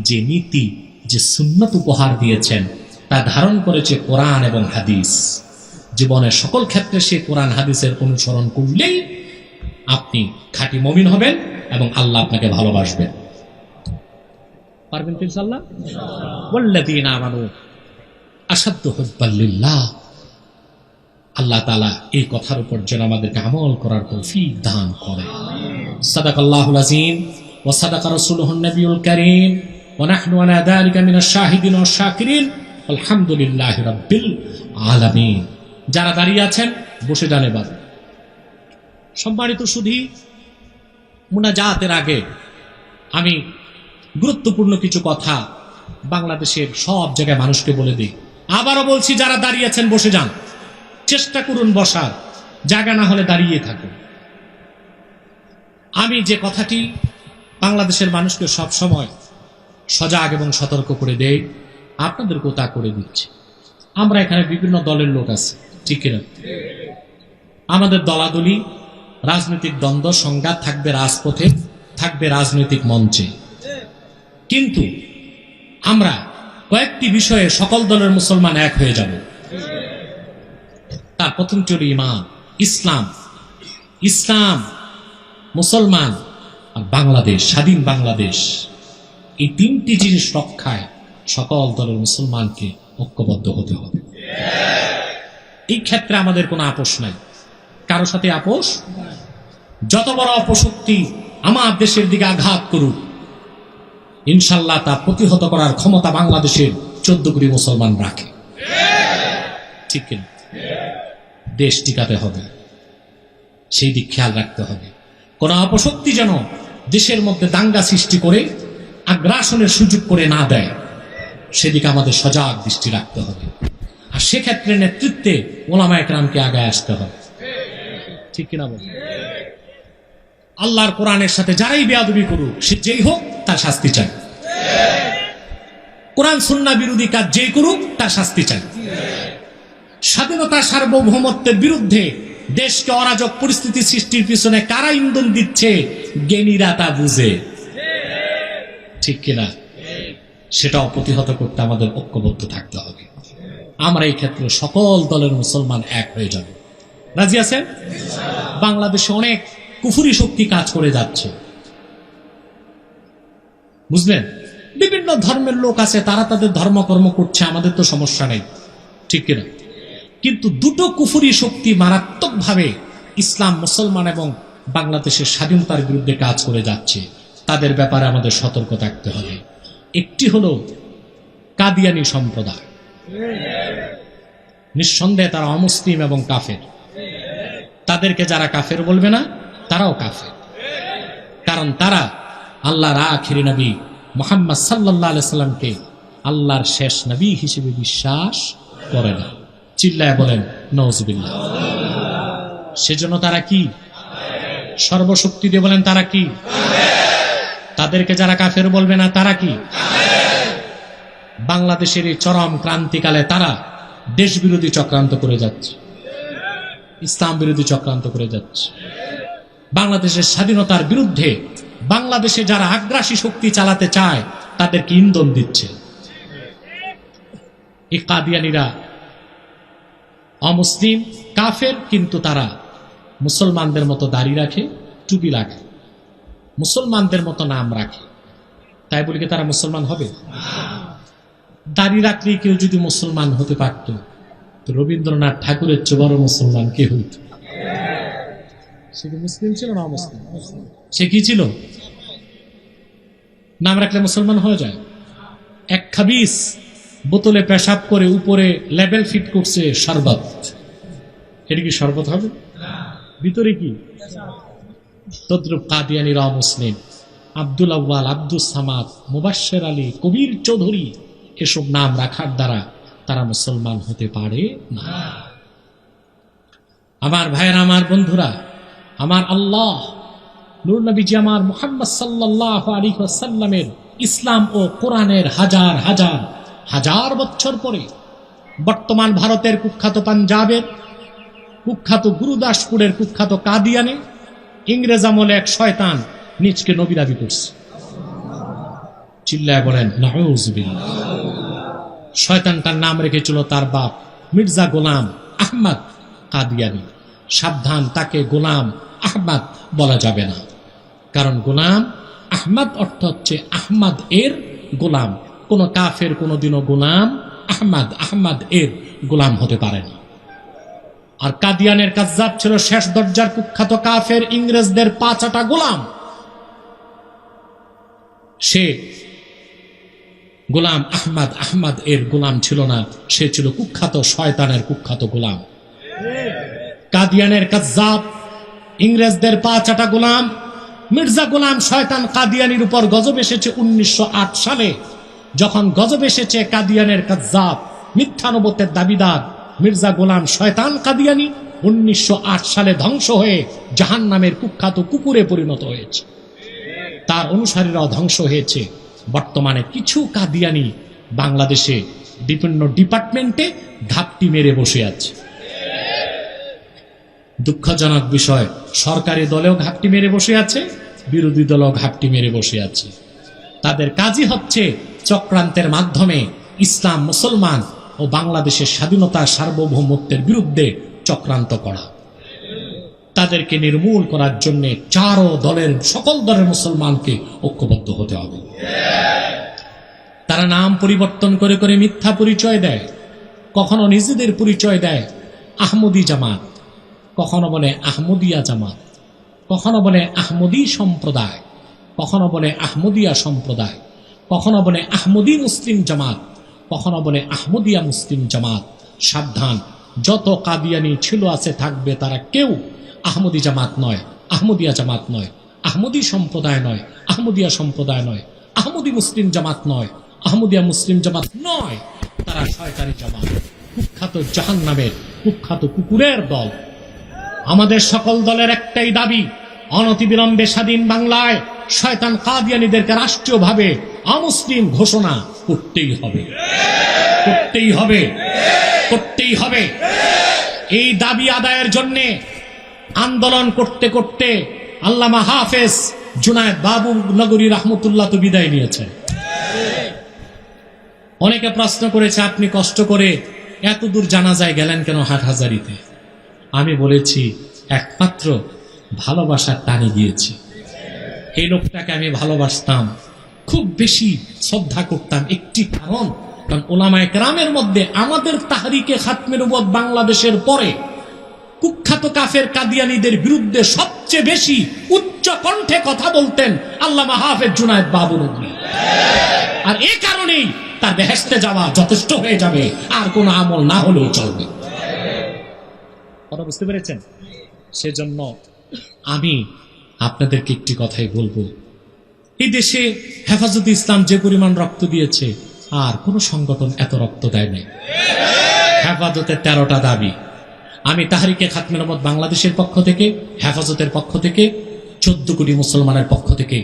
যে নীতি, যে সুন্নাত উপহার দিয়েছেন তা ধারণ করেছে কোরআন এবং হাদিস। জীবনের সকল ক্ষেত্রে সেই কোরআন হাদিসের অনুসরণ করলেই আপনি খাঁটি মুমিন হবেন এবং আল্লাহ আপনাকে ভালোবাসবেন। পারবেন তো ইনশাআল্লাহ? ওয়াল্লাযীনা আমানু আশাদ্দু হুব্বাল লিল্লাহ। আল্লাহ তাআলা এই কথার উপর যেন আমাদেরকে আমল করার তৌফিক দান করেন। সাদাকাল্লাহুল আযীম ওয়া সাদাকা রাসূলুহুন নবিয়ুল কারীম ওয়া নাহনু আলা যালিকা মিনাশ শাহিদিন ওয়াশ শাকিরিন আলহামদুলিল্লাহি রাব্বিল আলামিন। যারা দাঁড়িয়ে আছেন বসে যান এবার। সম্মানিত সুধী, মুনাজাতের আগে আমি গুরুত্বপূর্ণ কিছু কথা বাংলাদেশের সব জায়গায় মানুষকে বলে দিই। আবারও বলছি, যারা দাঁড়িয়ে আছেন বসে যান, চেষ্টা করুন বসার, জায়গা না হলে দাঁড়িয়ে থাকুন। আমি যে কথাটি বাংলাদেশের মানুষকে সব সময় সজাগ এবং সতর্ক করে দেই, আপনাদেরকেও তা করে দিচ্ছি। আমরা এখানে বিভিন্ন দলের লোক আছে, ঠিক কিনা? আমাদের দলাদলি, রাজনৈতিক দ্বন্দ্ব সংঘাত থাকবে রাজপথে, থাকবে রাজনৈতিক মঞ্চে, কিন্তু আমরা কয়েকটি বিষয়ে সকল দলের মুসলমান এক হয়ে যাব। তার প্রথমটি হল ঈমান, ইসলাম, ইসলাম, মুসলমান আর বাংলাদেশ, স্বাধীন বাংলাদেশ। এই তিনটি জিনিস রক্ষায় সকল দলের মুসলমানকে ঐক্যবদ্ধ হতে হবে। এই ক্ষেত্রে আমাদের কোনো আপোষ নাই, কারো সাথে আপোষ। যত বড় অপশক্তি আমার দেশের দিকে আঘাত করুক, ইনশাল্লাহ তা প্রতিহত করার ক্ষমতা বাংলাদেশের 14 কোটি মুসলমান রাখে, ঠিক কিনা? দেশ টিকাতে হবে, সেই দিক খেয়াল রাখতে হবে। কোন অপশক্তি যেন দেশের মধ্যে দাঙ্গা সৃষ্টি করে আগ্রাসনের সুযোগ করে না দেয়, সেদিকে আমাদের সজাগ দৃষ্টি রাখতে হবে। আর সেক্ষেত্রে নেতৃত্বে ওলামায়ে কেরামকে আগায় আসতে হবে, ঠিক কিনা বল? আল্লাহর কোরআনের সাথে যারাই বেয়াদবি করুক, সে যেই হোক তার শাস্তি চাই। কোরআন সুন্নাহ বিরোধী কাজ যেই করুক তার শাস্তি চাই। স্বাধীনতা সার্বভৌমত্বের বিরুদ্ধে দেশকে অরাজক পরিস্থিতি সৃষ্টির পিছনে কারা ইন্ধন দিচ্ছে, জ্ঞানীরা তা বুঝে, ঠিক কিনা? সেটাও প্রতিহত করতে আমাদের ঐক্যবদ্ধ থাকতে হবে। আমরা এই ক্ষেত্রে সকল দলের মুসলমান এক হয়ে যাব। রাজি আছেন? বাংলাদেশে অনেক কুফরি শক্তি কাজ করে যাচ্ছে, বুঝলেন? বিভিন্ন ধর্মের লোক আছে, তারা তাদের ধর্মকর্ম করছে, আমাদের তো সমস্যা নেই, ঠিক কিনা? কিন্তু দুটো কুফরি শক্তি মারাত্মকভাবে ইসলাম, মুসলমান এবং বাংলাদেশের স্বাধীনতার বিরুদ্ধে কাজ করে যাচ্ছে। তাদের ব্যাপারে আমাদের সতর্ক থাকতে হবে। একটি হলো কাদিয়ানি সম্প্রদায়। নিঃসন্দেহে তারা অমুসলিম এবং কাফের। তাদেরকে যারা কাফের বলবে না, তারাও কাফের, কারণ তারা আল্লাহর আখিরি নবী মুহাম্মদ সাল্লাল্লাহু আলাইহি সাল্লামকে আল্লাহর শেষ নবী হিসেবে বিশ্বাস করে না। চিল্লায় বলেন নাউজুবিল্লাহ। সেজন্য তারা কি? সর্বশক্তি দিয়ে বলেন তারা কি? তাদেরকে যারা কাফের বলবে না, তারা কি? বাংলাদেশের এই চরম ক্রান্তিকালে তারা দেশ বিরোধী চক্রান্ত করে যাচ্ছে, ইসলাম বিরোধী চক্রান্ত করে যাচ্ছে, বাংলাদেশের স্বাধীনতার বিরুদ্ধে বাংলাদেশে যারা আগ্রাসী শক্তি চালাতে চায় তাদেরকে ইন্ধন দিচ্ছে। এই কাদিয়ানীরা অমুসলিম কাফের, কিন্তু তারা মুসলমানদের মতো দাড়ি রাখে, টুপি লাগে, মুসলমানদের মতো নাম রাখে। তাই বলি কি তারা মুসলমান হবে? দাড়ি রাখলে কেউ যদি মুসলমান হতে পারত, তো রবীন্দ্রনাথ ঠাকুরের চেয়ে বড় মুসলমান কে হইত? সে কি মুসলিম ছিল না অমুসলিম? সে কি ছিল? নাম রাখলে মুসলমান হয়ে যায়। এক খাবিস বোতলে পেশাব করে উপরে লেবেল ফিট করছে শরবত, এটা কি শরবত হবে? ভিতরে কি? তদ্রুপ কাদিয়ানীরা অমুসলিম। আব্দুল আউয়াল, আব্দুল সামাদ, মুবাশশির আলী, কবির চৌধুরী, এসব নাম রাখার দ্বারা তারা মুসলমান হতে পারে না। আমার ভাইয়েরা, আমার বন্ধুরা, আমার আল্লাহ নূর নবীজি আমার মুহাম্মদ সাল্লাল্লাহু আলাইহি ওয়াসাল্লামের ইসলাম ও কোরআনের হাজার হাজার হাজার বছর পরে বর্তমান ভারতের কুখ্যাত পাঞ্জাবের কুখ্যাত গুরুদাসপুরের কুখ্যাত কাদিয়ানে ইংরেজ আমলে এক শয়তান নিজকে নবী দাবি করছে। চিল্লায় বলেন নাউযুবিল্লাহ। শয়তানটার নাম রেখেছিল তার বাপ মির্জা গোলাম আহমদ কাদিয়ানী। সাবধান, তাকে গোলাম আহমদ বলা যাবে না, কারণ গোলাম আহমদ অর্থ হচ্ছে আহমদ এর গোলাম। কোন কাফের কোনদিনও গোলাম আহমদ এর গোলাম হতে পারে না। আর কাদিয়ানের কাজ্জাব ছিল শেষ দরজার কুখ্যাত কাফের, ইংরেজদের পাঁচাটা গোলাম। সে গোলাম আহমদ এর গোলাম ছিল না, সে ছিল কুখ্যাত শয়তানের কুখ্যাত গোলাম। কাদিয়ানের কাজ্জাব, ইংরেজদের পাঁচাটা গোলাম মির্জা গোলাম শয়তান কাদিয়ানির উপর গজব এসেছে 1908 সালে। যখন গজব এসেছে, কাদিয়ানের কাজ্জাব মিথ্যা নবুয়তের দাবিদার মির্জা গোলাম শয়তান কাদিয়ানি 1908 সালে ধ্বংস হয়ে জাহান্নামের কুখ্যাত কুকুরে পরিণত হয়েছে। তার অনুসারীরাও ধ্বংস হয়েছে। বর্তমানে কিছু কাদিয়ানি বাংলাদেশে বিভিন্ন ডিপার্টমেন্টে ঘাপটি মেরে বসে আছে। দুঃখজনক বিষয়, সরকারি দলেও ঘাপটি মেরে বসে আছে, বিরোধী দলও ঘাপটি মেরে বসে আছে। তাদের কাজই হচ্ছে চক্রান্তের মাধ্যমে ইসলাম, মুসলমান ও বাংলাদেশের স্বাধীনতা সার্বভৌমত্বের বিরুদ্ধে চক্রান্ত করা। তাদেরকে নির্মূল করার জন্য সকল দলের মুসলমানকে ঐক্যবদ্ধ হতে হবে। তারা নাম পরিবর্তন করে করে মিথ্যা পরিচয় দেয়। কখনো নিজেদের পরিচয় দেয় আহমদী জামাত, কখনো বলে আহমদিয়া জামাত, কখনো বলে আহমদী সম্প্রদায়, কখনো বলে আহমদিয়া সম্প্রদায়, কখনো বলে আহমদী মুসলিম জামাত, কখনো বলে আহমদিয়া মুসলিম জামাত। সাবধান, যত কাদিয়ানি ছিল আছে থাকবে, তারা কেউ আহমদী জামাত নয়, আহমদিয়া জামাত নয়, আহমদী সম্প্রদায় নয়, আহমদিয়া সম্প্রদায় নয়, আহমদী মুসলিম জামাত নয়, আহমদিয়া মুসলিম জামাত নয়। তারা শয়তানি জামাত, কুখ্যাত জাহান্নামের কুখ্যাত কুকুরের দল। আমাদের সকল দলের একটাই দাবি, অনতিবিলম্বে স্বাধীন বাংলায় শয়তান কাদিয়ানীদেরকে রাষ্ট্রীয়ভাবে অমুসলিম ঘোষণা করতেই হবে, করতেই হবে, করতেই হবে। এই দাবি আদায়ের জন্য আন্দোলন করতে করতে আল্লামা হাফেজ জুনায়েদ বাবু নগরী রাহমাতুল্লাহ তো বিদায় নিয়েছেন। অনেকে প্রশ্ন করেছে, আপনি কষ্ট করে এত দূর জানাজায় গেলেন কেন হাটহাজারীতে? আমি বলেছি, একমাত্র ভালোবাসার টানে গিয়েছি। এই লোকটাকে আমি ভালোবাসতাম, খুব বেশি শ্রদ্ধা করতাম। একটি কারণ, ওলামায়ে কেরামের মধ্যে আমাদের তাহরিকে খাতমে নবুয়ত বাংলাদেশের পরে কুখ্যাত কাফের কাদিয়ানীদের বিরুদ্ধে সবচেয়ে বেশি উচ্চ কণ্ঠে কথা বলতেন আল্লামা হাফেজ জুনায়েদ বাবু নগরী। আর এই কারণেই তার বেহেশতে যাওয়া যথেষ্ট হয়ে যাবে, আর কোনো আমল না হলেও চলবে। কথা বুঝতে পেরেছেন? সেজন্য আমি আপনাদেরকে একটি কথাই বলবো, এই দেশে হেফাজতে ইসলাম যে পরিমাণ রক্ত দিয়েছে, আর কোন সংগঠন এত রক্ত দেয় নাই। হেফাজতের 13টা দাবি। আমি তাহরিকে খাতমে নবুয়ত বাংলাদেশের পক্ষ থেকে, হেফাজতের পক্ষ থেকে, 14 কোটি মুসলমানের পক্ষ থেকে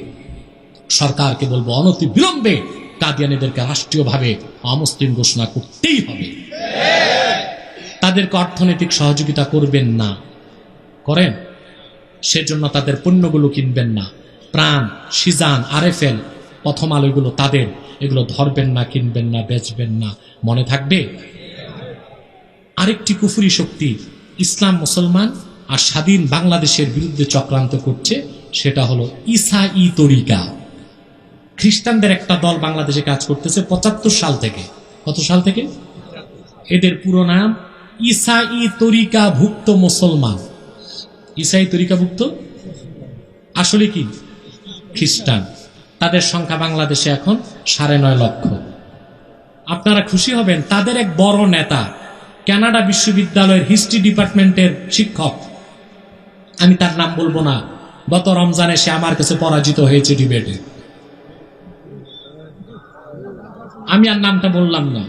সরকারকে বলবো, অনতি বিলম্বে কাদিয়ানীদেরকে রাষ্ট্রীয়ভাবে অমুসলিম ঘোষণা করতেই হবে। তাদেরকে অর্থনৈতিক সহযোগিতা করবেন না, করেন, সেজন্য তাদের পণ্যগুলো কিনবেন না। প্রাণ, সিজান, আরএফএল, প্রথম আলো, এগুলো তাদের, এগুলো ধরবেন না, কিনবেন না, বেচবেন না, মনে থাকবে। আরেকটি কুফরি শক্তি ইসলাম, মুসলমান আর স্বাধীন বাংলাদেশের বিরুদ্ধে চক্রান্ত করছে, সেটা হলো ঈসাই তরিকা। খ্রিস্টানদের একটা দল বাংলাদেশে কাজ করতেছে ৭৫ সাল থেকে। কত সাল থেকে? এদের পুরো নাম ঈসাই তরিকা ভুক্ত মুসলমান। ঈসাই তরিকা ভুক্ত আসলে কি? খ্রিস্টান। তাদের সংখ্যা বাংলাদেশে এখন ৯.৫ লক্ষ। আপনারা খুশি হবেন, তাদের এক বড় নেতা কানাডা বিশ্ববিদ্যালয়ের হিস্ট্রি ডিপার্টমেন্টের শিক্ষক, আমি তার নাম বলবো না, গত রমজানে সে আমার কাছে পরাজিত হয়েছে ডিবেটে। আমি আর নামটা বললাম না।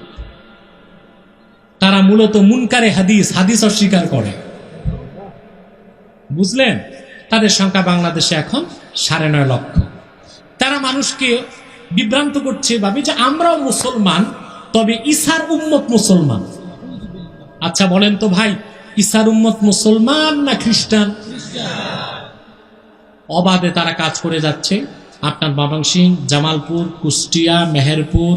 তারা মূলত মুনকারে হাদিস, হাদিস অস্বীকার করে, বুঝলেন? তাদের সংখ্যা বাংলাদেশে এখন ৯.৫ লক্ষ। তারা মানুষকে বিভ্রান্ত করছে, ভাবে যে আমরাও মুসলমান, তবে ঈসার উম্মত মুসলমান। আচ্ছা বলেন তো ভাই, ঈসার উম্মত মুসলমান না খ্রিস্টান? অবাধে তারা কাজ করে যাচ্ছে। আপনার ময়মনসিংহ, জামালপুর, কুষ্টিয়া, মেহেরপুর,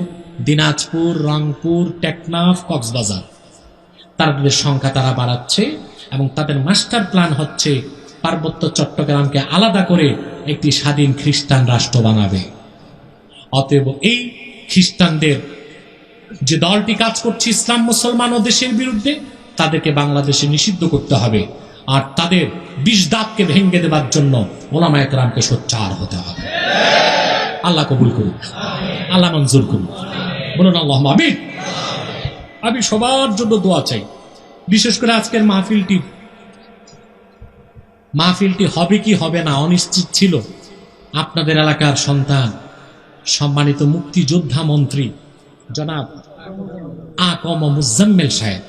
দিনাজপুর, রংপুর, টেকনাফ, কক্সবাজার, তাদের সংখ্যা তারা বাড়াচ্ছে এবং তাদের মাস্টার প্ল্যান হচ্ছে পার্বত্য চট্টগ্রামকে আলাদা করে একটি স্বাধীন খ্রিস্টান রাষ্ট্র বানাবে। অতএব এই খ্রিস্টানদের যে দলটি কাজ করছে ইসলাম, মুসলমান ও দেশের বিরুদ্ধে, তাদেরকে বাংলাদেশে নিষিদ্ধ করতে হবে। আর তাদের বিষ দাঁতকে ভেঙে দেবার জন্য ওলামায়ে কেরামকে সোচ্চার হতে হবে। আল্লাহ কবুল করুন, আল্লাহ মঞ্জুর করুন, বলুন আল্লাহুম্মা আমিন। আমি সবার জন্য দোয়া চাই, বিশেষ করে আজকের মাহফিলটি হবে কি হবে না অনিশ্চিত ছিল। আপনাদের এলাকার সন্তান, সম্মানিত মুক্তিযোদ্ধা মন্ত্রী জনাব আ.ক.ম মুজাম্মেল সাহেব,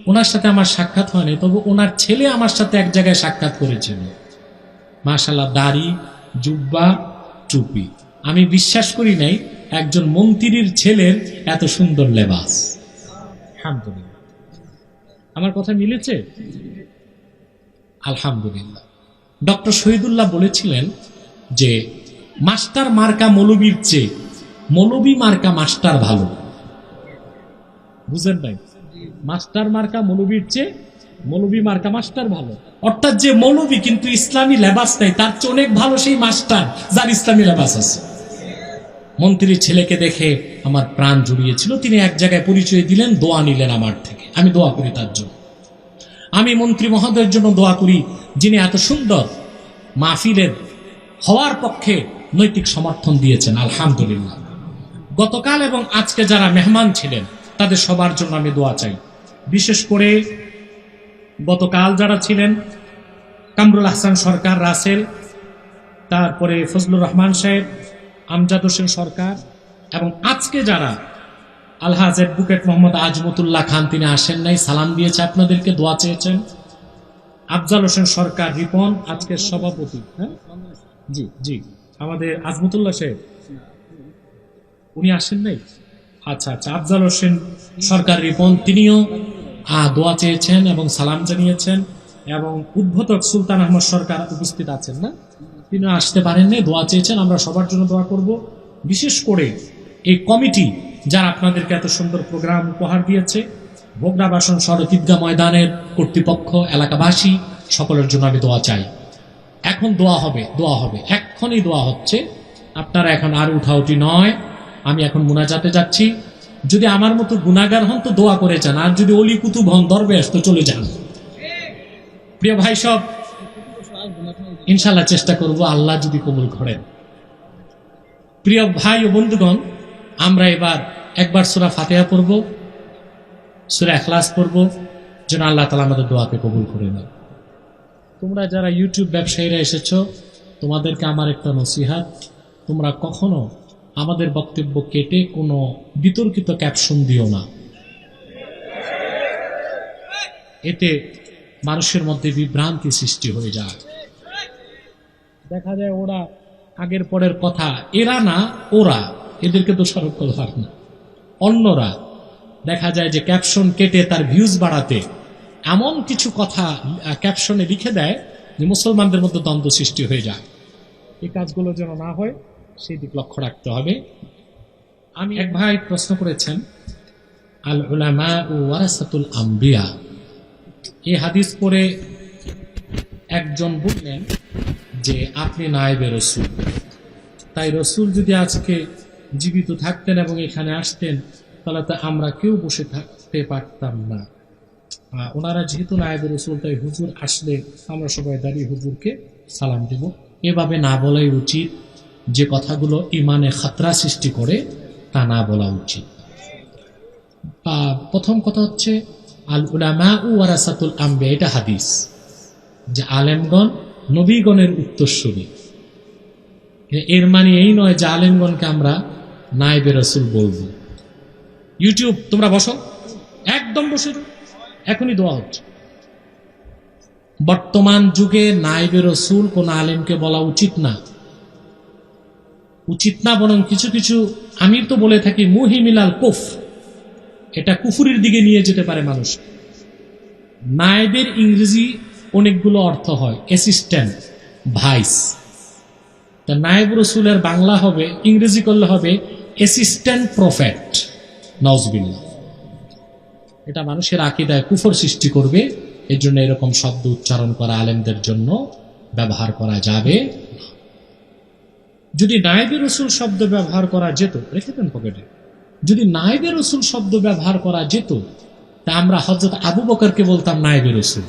ওনার সাথে আমার সাক্ষাৎ হয়নি, তবে ওনার ছেলে আমার সাথে এক জায়গায় সাক্ষাৎ করেছিল। মাশাআল্লাহ, দাড়ি, জুব্বা, টুপি। আমি বিশ্বাস করি নাই একজন মন্ত্রীর ছেলের এত সুন্দর লেবাস। আলহামদুলিল্লাহ, আমার কথা মিলেছে? আলহামদুলিল্লাহ। ডক্টর শহীদুল্লাহ বলেছিলেন যে মাস্টার মার্কা মৌলবীর চেয়ে মৌলবী মার্কা মাস্টার ভালো। বুঝেন নাই? মাস্টার মার্কা মৌলবীর চেয়ে মৌলবী মার্কা মাস্টার ভালো। অর্থাৎ যে মৌলবী কিন্তু ইসলামী লেবাস নাই, তার চেয়ে অনেক ভালো সেই মাস্টার যার ইসলামী লেবাস আছে। মন্ত্রীর ছেলেকে দেখে আমার প্রাণ জুড়িয়েছিল। তিনি এক জায়গায় পরিচয় দিলেন, দোয়া নিলেন আমার থেকে। আমি দোয়া করি তার জন্য। আমি মন্ত্রী মহোদয়ের জন্য দোয়া করি, যিনি এত সুন্দর মাহফিলের হওয়ার পক্ষে নৈতিক সমর্থন দিয়েছেন। আলহামদুলিল্লাহ। গতকাল এবং আজকে যারা মেহমান ছিলেন তাদের সবার জন্য আমি দোয়া চাই। বিশেষ করে গতকাল যারা ছিলেন, কামরুল আহসান সরকার, রাসেল, তারপরে ফজলুর রহমান সাহেব, আমজাদ হোসেন সরকার, এবং আজকে যারা আলহাজ অ্যাডভোকেট মোহাম্মদ আজমতুল্লাহ খান, তিনি আসেন নাই, সালাম দিয়েছে আপনাদেরকে, দোয়া চেয়েছেন। আফজাল হোসেন সরকার রিপন, আজকের সভাপতি। হ্যাঁ জি জি, আমাদের আজমতুল্লাহ সাহেব উনি আসেন নাই। আচ্ছা আচ্ছা, আফজাল হোসেন সরকার রিপন, তিনিও দোয়া চেয়েছেন এবং সালাম জানিয়েছেন। এবং উদ্বোধক সুলতান আহমদ সরকার উপস্থিত আছেন না, তিনি আসতে পারেননি, দোয়া চেয়েছেন। আমরা সবার জন্য দোয়া করব। বিশেষ করে এই কমিটি যারা আপনাদেরকে এত সুন্দর প্রোগ্রাম উপহার দিয়েছে, ভোগরাবাসন সড়ক ঈদগাহ ময়দানের কর্তৃপক্ষ, এলাকাবাসী, সকলের জন্য আমি দোয়া চাই। এখন দোয়া হবে, এক্ষুনি দোয়া হচ্ছে। আপনারা এখন আর উঠাউঠি নয়, আমি এখন মুনাজাতে যাচ্ছি। যদি আমার মতো গুনাহগার হন তো দোয়া করে যান, আর যদি অলি কুতুব হন, দরবেশ, তো চলে যান। প্রিয় ভাই সব, ইনশাল্লাহ চেষ্টা করব, আল্লাহ যদি কবুল করেন। প্রিয় ভাই ও বন্ধুগণ, আমরা এবার একবার সূরা ফাতিহা পড়ব, সূরা ইখলাস পড়ব, যেন আল্লাহ তাআলা আমাদের দোয়াকে কবুল করে নেন। তোমরা যারা ইউটিউব ব্যবসায়ীরা এসেছো, তোমাদেরকে আমার একটা নসিহাত, তোমরা কখনো আমাদের বক্তব্য কেটে কোনো বিতর্কিত ক্যাপশন দিও না। এতে মানুষের মধ্যে বিভ্রান্তি সৃষ্টি হয়ে যায়। দেখা যায় ওরা আগের পরের কথা, এরা না ওরা, এদেরকে দোষারোপ করবার না, অন্যরা দেখা যায় যে ক্যাপশন কেটে তার ভিউজ বাড়াতে এমন কিছু কথা ক্যাপশনে লিখে দেয় যে মুসলমানদের মধ্যে দ্বন্দ্ব সৃষ্টি হয়ে যায়। এই কাজগুলো যেন না হয় সেই দিক লক্ষ্য রাখতে হবে। আমি এক ভাই প্রশ্ন করেছেন, আল উলামা ওয়ারাসাতুল আম্বিয়া, এই হাদিস পড়ে একজন বললেন যে আপনি নায়েবে রসুল, তাই রসুল যদি আজকে জীবিত থাকতেন এবং এখানে আসতেন তাহলে তো আমরা কেউ বসে থাকতে পারতাম না। ওনারা যেহেতু নায়েবে রসুল, তাই হুজুর আসলে আমরা সবাই দাঁড়িয়ে হুজুরকে সালাম দেব। এভাবে না বলাই উচিত। যে কথাগুলো ইমানে খাতরা সৃষ্টি করে তা না বলা উচিত। প্রথম কথা হচ্ছে আল উলামা ওয়ারাসাতুল আম্বিয়া, এটা হাদিস যে আলেমগণ নবীগণের উত্তরসূরি। এর মানে এই নয় যে আলেমগণকে আমরা নায়েবে রসুল বলবো। ইউটিউব তোমরা বসো, একদম বসে, এখনই দোয়া হচ্ছে। বর্তমান যুগে নায়েবে রসুল কোন আলেমকে বলা উচিত না, উচিত না, বরং কিছু কিছু আমি তো বলে থাকি মুহিমিলাল কুফ, এটা কুফুরির দিকে নিয়ে যেতে পারে মানুষ। নায়েবের ইংরেজি অনেকগুলো অর্থ হয়, অ্যাসিস্ট্যান্ট, ভাইস। তা নায়েব রসুলের বাংলা হবে, ইংরেজি করলে হবে অ্যাসিস্ট্যান্ট প্রফেট। নাউজুবিল্লাহ। এটা মানুষের আকীদায় কুফর সৃষ্টি করবে। এর জন্য এরকম শব্দ উচ্চারণ করা আলেমদের জন্য ব্যবহার করা যাবে। যদি নায়েবে রসুল শব্দ ব্যবহার করা যেত, রেখে দেন পকেটে, যদি নায়েবে রসুল শব্দ ব্যবহার করা যেত তা আমরা হযরত আবু বকরকে বলতাম নায়েবে রসুল,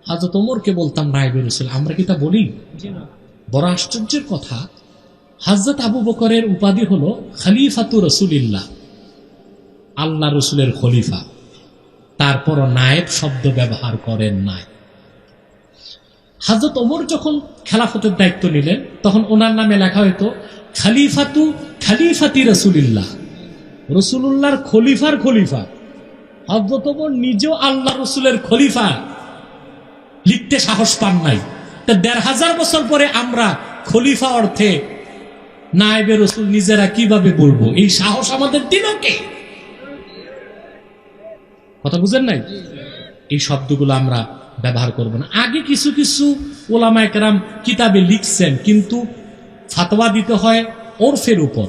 হযরত ওমরকে বলতাম নায়েবে রসুল। আমরা কি তা বলি? বড় আশ্চর্যের কথা, হযরত আবু বকরের উপাধি হলো খলিফাতু রাসূলিল্লাহ, আল্লাহ রসুলের খলিফা, তারপরও নায়েব শব্দ ব্যবহার করেন নাই। হযরত ওমর যখন খেলাফতের দায়িত্ব নিলেন তখন ওনার নামে লেখা হইতো খালিফাতি রাসূলিল্লাহ, রাসূলুল্লাহর খলিফার খলিফা। হযরত ওমর নিজেও আল্লাহ রসুলের খলিফা লিখতে সাহস পান নাই। তা ১৫০০ বছর পরে আমরা খলিফা অর্থে নায়েবে রসুল নিজেরা কিভাবে বলবো? এই সাহস আমাদের দিল কে? কথা বুঝেন নাই? এই শব্দগুলো আমরা ব্যবহার করব না। আগে কিছু কিছু ওলামায়ে কেরাম কিতাবে লিখছেন, কিন্তু ফাতোয়া দিতে হয় ওরফের উপর।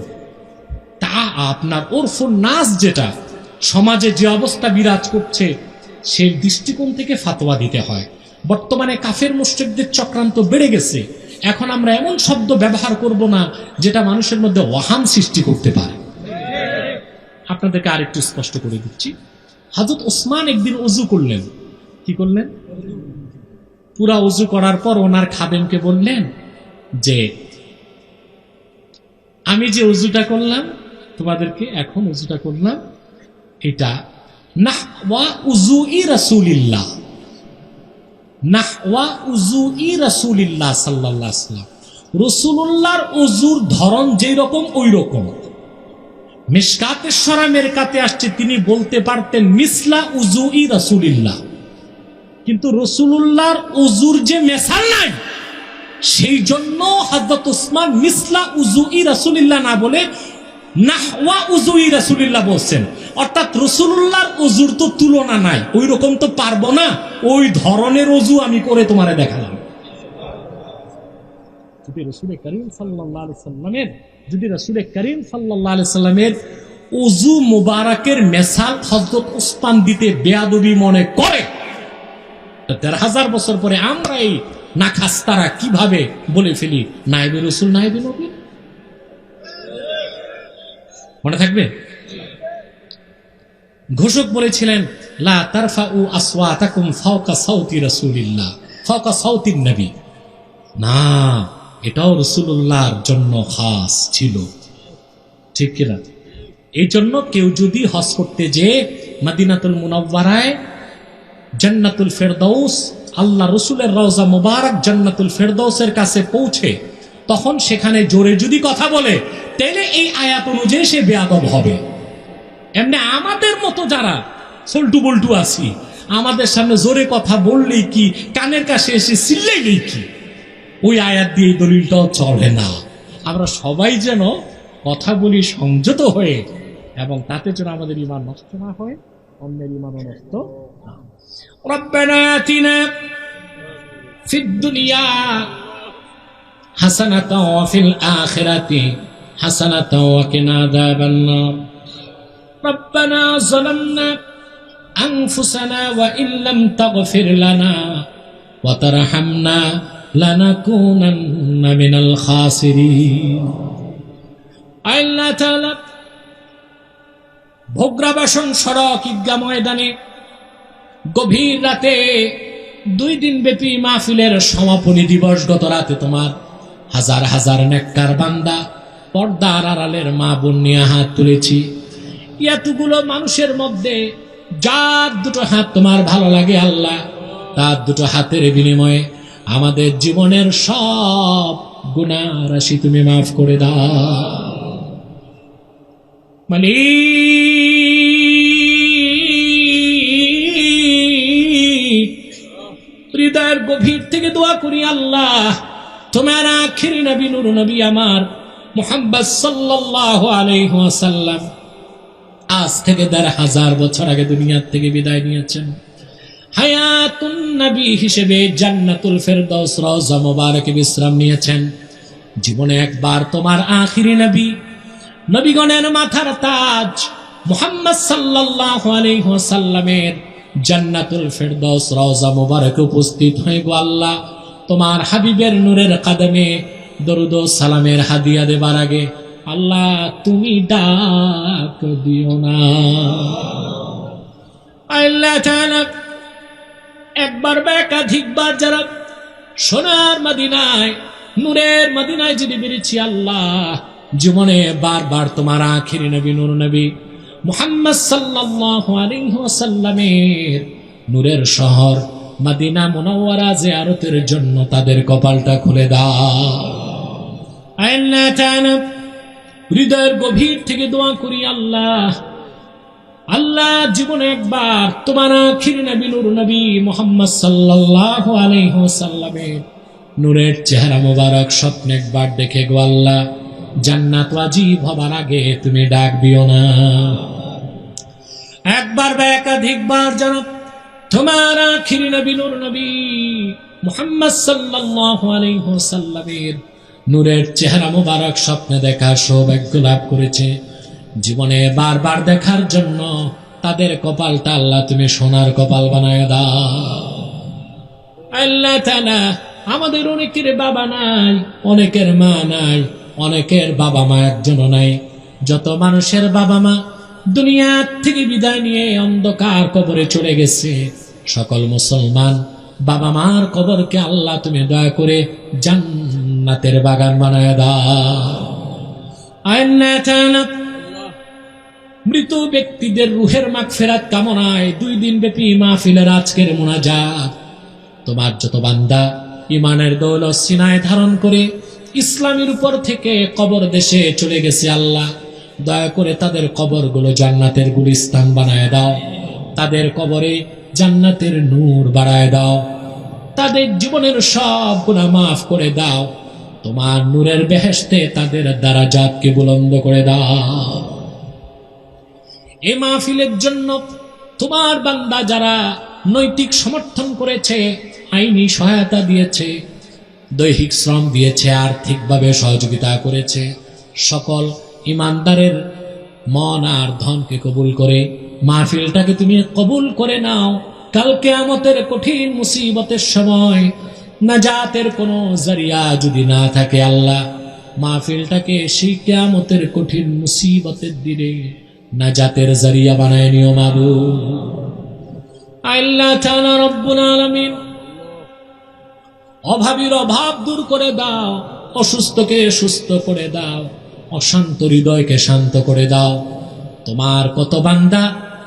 তা আপনার ওরফুন নাস, যেটা সমাজে যে অবস্থা বিরাজ করছে সেই দৃষ্টিকোণ থেকে ফাতোয়া দিতে হয়। বর্তমানে কাফের মুশরিকদের চক্রান্ত বেড়ে গেছে। এখন আমরা এমন শব্দ ব্যবহার করব না যেটা মানুষের মধ্যে ওয়াহাম সৃষ্টি করতে পারে। আপনাদেরকে আরেকটু স্পষ্ট করে দিচ্ছি। হযরত ওসমান একদিন ওযু করলেন। কি করলেন? পুরা ওযু করার পর ওনার খাদেমকে বললেন যে আমি যে ওযুটা করলাম, তোমাদেরকে এখন ওযুটা করলাম, এটা নাহওয়া উযুই রাসূলিল্লাহ, নাহওয়া উযুই রাসূলিল্লাহ সাল্লাল্লাহু আলাইহি ওয়াসাল্লাম, রাসূলুল্লাহর ওযুর ধরন যেই রকম ওই রকম। মিশকাতে শরা মেরকাতে আসছে, তিনি বলতে পারতেন মিসলা উযুই রাসূলিল্লাহ, কিন্তু রাসূলুল্লাহর ওযুর যে মেসাল নাই, সেই জন্য হযরত ওসমান মিসলা উযুই রাসূলিল্লাহ না বলে নাহওয়া উযুই রাসূলিল্লাহ বলছেন। অর্থাৎ রাসূলুল্লাহর ওযুর তো তুলনা নাই, ওই রকম তো পারবো না, ওই ধরনের ওযু আমি করে তোমারে দেখালাম। যদি রাসূল করিম সাল্লাল্লাহু আলাইহি সাল্লামের ওযু মুবারকের মেসাল হযরত ওসমান দিতে বেয়াদবি মনে করে, ১৫০০ বছর পরে আমরা এই নাখাস্তারা কিভাবে বলে ফেলি নায়েবে রসুল, নায়েবে নবী? মনে থাকবে? ঘোষক বলেছিলেন লা তারফাউ আসওয়াতাকুম ফাওকা সাউতি রাসূলিল্লাহ, ফাওকা সাউতিন নবী। না, এটাও রাসূলুল্লাহর জন্য খাস ছিল, ঠিক কিনা? এই জন্য কেউ যদি হজ করতে যে মদিনাতুল মুনাওয়ারায় জান্নাতুল ফেরদাউস, আল্লাহ রসুলের রওজা মুবারক জান্নাতুল ফেরদাউসের কাছে পৌঁছে তখন সেখানে জোরে যদি কথা বলে, তাহলে এই আয়াত অনুযায়ী সে বেয়াদব হবে। এমনি আমাদের মতো যারা সল্টু বল্টু আছি, আমাদের সামনে জোরে কথা বললেই কি, কানের কাছে এসে চিল্লাইলেই কি, ওই আয়াত দিয়ে দলিলটাও চলে না। আমরা সবাই যেন কথা বলি সংযত হয়ে, এবং তাতে যেন আমাদের ঈমান নষ্ট না হয়, অন্যের ঈমানও নষ্ট না। রব্বানা আতিনা ফিদ দুনিয়া হাসানাতাও ওয়া ফিল আখিরাতি হাসানাতাও ওয়া কিনা আযাবান নার রব্বানা যালামনা আনফুসানা ওয়া ইল্লাম তাগফির লানা ওয়া তারহামনা লানাকুনান্না মিনাল খাসিরিন। আল্লাহ তাআলা ভোগরাবাসন সড়ক ঈদগাহ ময়দানে গভীর রাতে 2 দিন ব্যাপী মাহফিলের সমাপনী দিবস গত রাতে তোমার হাজার হাজার নেককার বান্দা পর্দার আড়ালের মা বোন নিয়ে হাত তুলেছি। এতগুলো মানুষের মধ্যে যার দুটো হাত তোমার ভালো লাগে আল্লাহ, তার দুটো হাতের বিনিময়ে আমাদের জীবনের সব গুনাহ রাশি তুমি মাফ করে দাও। হৃদয়ের গভীর থেকে দোয়া করি আল্লাহ, তোমার আখিরি নবী নূর নবী আমার মুহাম্মদ সাল্লাল্লাহু আলাইহি ওয়াসাল্লাম আজ থেকে ১৫০০ বছর আগে দুনিয়া থেকে বিদায় নিয়েছেন। হায়াতুন নবী হিসেবে জান্নাতুল ফেরদাউস রওজা মুবারকে বিশ্রাম নিয়েছেন। জীবনে একবার তোমার আখিরি নবী, নবীগণের মাথার তাজ মুহাম্মদ সাল্লাল্লাহু আলাইহি ওয়াসাল্লামের জান্নাতুল ফেরদাউস রওজা মুবারকে উপস্থিত হয়ে গো আল্লাহ, তোমার হাবিবের নূরের কদমে দরুদ ও সালামের হাদিয়া দেবার আগে আল্লাহ তুমি ডাক দিও না। আল্লাহ তাআলা একবার বা একাধিকবার যারা সোনার মদিনায় নূরের মদিনায় যদি বেরিয়েছি আল্লাহ, জীবনে বারবার তোমার আখিরি নবী নূর নবী মুহাম্মদ সাল্লাল্লাহু আলাইহি ওয়াসাল্লামের নূরের শহর মদিনা মুনাওয়ারা জিয়ারতের জন্য তাদের কপালটা খুলে দাও। আল্লাহ তাআলা হৃদয়ের গভীর থেকে দোয়া করি আল্লাহ, আল্লাহ জীবনে একবার তোমার আখিরি নবী নূর নবী মুহাম্মদ সাল্লাল্লাহু আলাইহি ওয়াসাল্লামের নূরের চেহারা মোবারক স্বপ্নে একবার দেখে গো আল্লাহ, জান্নাত ওয়াজিব হবার আগে তুমি ডাক দিও না। একবার বা একাধিকবার যেন তোমার আখিরি নবী নূর নবী মুহাম্মদ সাল্লাল্লাহু আলাইহি ওয়াসাল্লামের নূরের চেহারা মোবারক স্বপ্নে দেখার সৌভাগ্য লাভ করেছে। জীবনে বারবার দেখার জন্য তাদের কপালটা আল্লাহ তুমি সোনার কপাল বানায় দাও। আল্লাহ তাআলা আমাদের অনেকের বাবা নাই, অনেকের মা নাই, অনেকের বাবা মা একজনও নাই। যত মানুষের বাবা মা দুনিয়া থেকে বিদায় নিয়ে অন্ধকার কবরে চলে গেছে, সকল মুসলমান বাবা মার কবরকে আল্লাহ তুমি দয়া করে জান্নাতের বাগান বানায় দাও। আল্লাহ তাআলা মৃত ব্যক্তিদের রুহের মাগফিরাত কামনায় 2 দিন ব্যাপী মাহফিলের আজকের মুনাজাত তোমার যত বান্দা ইমানের দৌলত সিনায় ধারণ করে ইসলামের উপর থেকে কবর দেশে চলে গেছে আল্লাহ, দয়া করে তাদের কবরগুলো জান্নাতের গুলিস্তান বানায় দাও, তাদের কবরে জান্নাতের নূর বাড়ায় দাও, তাদের জীবনের সব গুনাহ মাফ করে দাও, তোমার নূরের বেহেশতে তাদের দারাজাতকে বুলন্দ করে দাও। এই মাহফিলের জন্য তোমার বান্দা যারা নৈতিক সমর্থন করেছে, আইনি সহায়তা দিয়েছে, দৈহিক শ্রম দিয়েছে, আর্থিকভাবে সহযোগিতা করেছে, সকল ইমানদারের মন আর ধনকে কবুল করে মাহফিলটাকে তুমি কবুল করে নাও। কাল কিয়ামতের কঠিন মুসিবতের সময় নাজাতের কোনো জরিয়া যদি না থাকে আল্লাহ, মাহফিলটাকে সেই কিয়ামতের কঠিন মুসিবতের দিনে নাজাতের জরিয়া বানায় নিও মাবুদ। আল্লাহ তাআলা রব্বুল আলামিন অভাবীর অভাব দূর করে দাও, অসুস্থকে সুস্থ করে দাও, অশান্ত হৃদয়কে শান্ত করে দাও। তোমার কত বান্দা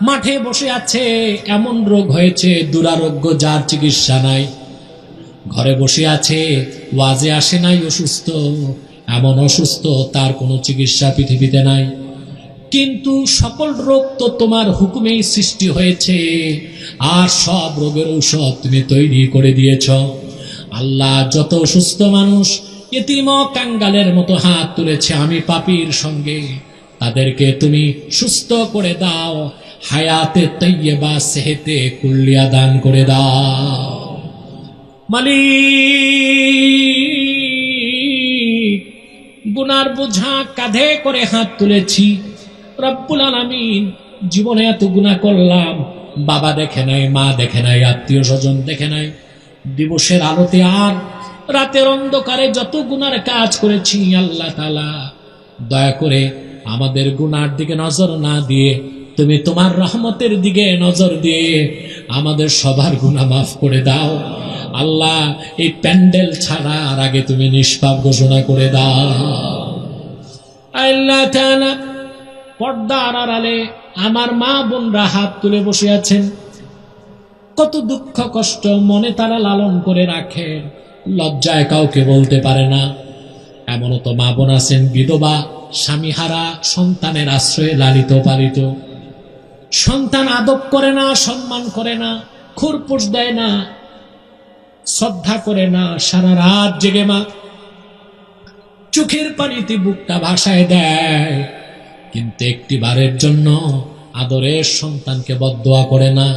মাঠে বসে আছে, এমন রোগ হয়েছে দুরারোগ্য যার চিকিৎসা নাই, ঘরে বসে আছে ওয়াজে আসে নাই, অসুস্থ, এমন অসুস্থ তার কোনো চিকিৎসা পৃথিবীতে নাই। কিন্তু সকল রোগ তো তোমার হুকুমেই সৃষ্টি হয়েছে, আর সব রোগের ঔষধ তুমি তৈরি করে দিয়েছ আল্লাহ। যত অসুস্থ মানুষ এতিম কাঙ্গালের মতো হাত তুলেছে আমি পাপীর সঙ্গে, তাদেরকে তুমি সুস্থ করে দাও, হায়াতে তৈয়বা সেহতে কুল্লিয়া দান করে দাও। মালিক, গুনার বোঝা কাঁধে করে হাত তুলেছি। রব্বুল আলামিন, জীবনে এত গুনাহ করলাম, বাবা দেখে নাই, মা দেখে নাই, আত্মীয় স্বজন দেখে নাই। দিবসের আলোতে আর রাতের অন্ধকারে যত গুনার কাজ করেছি, আল্লাহ তাআলা দয়া করে আমাদের গুনার দিকে নজর না দিয়ে তুমি তোমার রহমতের দিকে নজর দিয়ে আমাদের সবার গুনাহ মাফ করে দাও। আল্লাহ, এই প্যান্ডেল ছাড়ার আগে তুমি নিষ্পাপ ঘোষণা করে দাও। আল্লাহ তাআলা, পর্দার আড়ালে আমার মা বোনরা হাত তুলে বসে আছেন, কত দুঃখ কষ্ট মনে তারা লালন করে রাখে, লজ্জায় কাউকে বলতে পারে না। এমনও তো মা বোন আছেন বিধবা, স্বামীহারা, সন্তানের আশ্রয়ে লালিত পালিত, সন্তান আদব করে না, সম্মান করে না, খুরপোশ দেয় না, শ্রদ্ধা করে না, সারা রাত জেগে মা চোখের পানিতে বুকটা ভাসায় দেয়, কিন্তু একটি বারের জন্য আদরের সন্তানকে বদদোয়া করে না।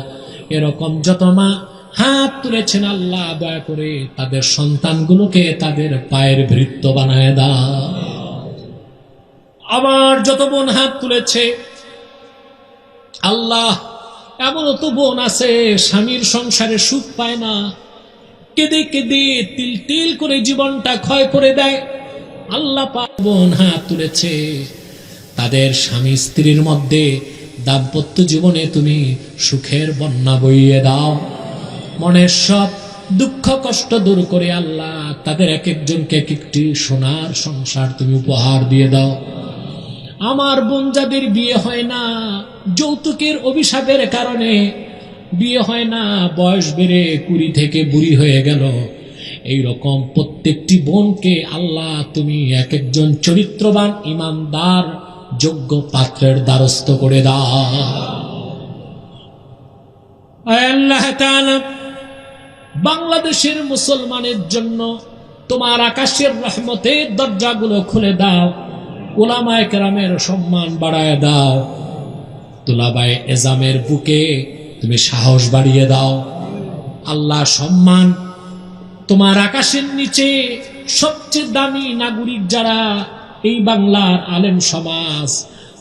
এরকম যত মা হাত তুলেছেন, আল্লাহ দয়া করে তাদের সন্তানগুলোকে তাদের পায়ের ভৃত্য বানায় দাও। আবার যত বোন হাত তুলেছে, আল্লাহ, এমন তো বোন আছে স্বামীর সংসারে সুখ পায় না, কেঁদে কেঁদে তিল তিল করে জীবনটা ক্ষয় করে দেয়। আল্লাহ পাক বোন হাত তুলেছে, তাদের স্বামী স্ত্রীর মধ্যে দাম্পত্য জীবনে তুমি সুখের বন্যা বইয়ে দাও। মনের সব দুঃখ কষ্ট দূর করে আল্লাহ তাদের এক একজনকে এক একটি সোনার সংসার তুমি উপহার দিয়ে দাও। আমার বোন যাদের বিয়ে হয় না, যৌতুকের অভিশাপের কারণে বিয়ে হয় না, বয়স বেড়ে 20 থেকে বুড়ি হয়ে গেল, এই রকম প্রত্যেকটি বোনকে আল্লাহ তুমি এক একজন চরিত্রবান, ইমানদার, যোগ্য পাত্রের দ্বারস্থ করে দাও। আল্লাহ তাআলা, বাংলাদেশের মুসলমানের জন্য তোমার আকাশের রহমতের দরজাগুলো খুলে দাও, উলামায়ে কেরামের সম্মান বাড়ায় দাও, তুলাবায়ে এজামের বুকে তুমি সাহস বাড়িয়ে দাও। আল্লাহ, সম্মান তোমার আকাশের নিচে সবচেয়ে দামি নাগরিক যারা, এই বাংলার আলেম সমাজ,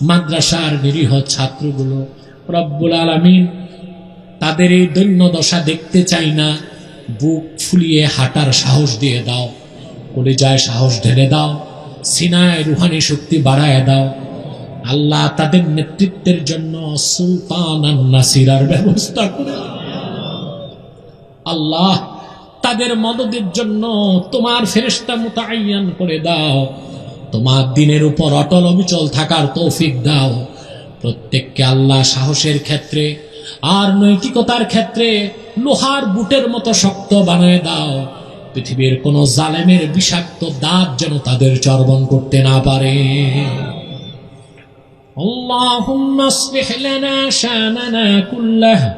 মাদ্রাসার নিরীহ ছাত্রগুলো, রব্বুল আলামিন তাদের এই দৈন্য দশা দেখতে চাই না, বুক ফুলিয়ে হাঁটার সাহস দিয়ে দাও, কলিজায় সাহস ঢেলে দাও, সিনায় রুহানি শক্তি বাড়ায় দাও। আল্লাহ, তাদের নেতৃত্বের জন্য সুলতান নাসিরার ব্যবস্থা করে আল্লাহ, তাদের মদদের জন্য তোমার ফেরেশতা মুতাআয়্যান করে দাও, তোমার দিনের উপর অটল অবিচল থাকার তৌফিক দাও। প্রত্যেককে আল্লাহ সাহসের ক্ষেত্রে আর নৈতিকতার ক্ষেত্রে লোহার বুটের মতো শক্ত বানায় দাও। পৃথিবীর কোন জালেমের বিষাক্ত দাঁত যেন তাদের চর্বণ করতে না পারে। আল্লাহুম্মা আসলিহ লানা শানানা কুল্লাহু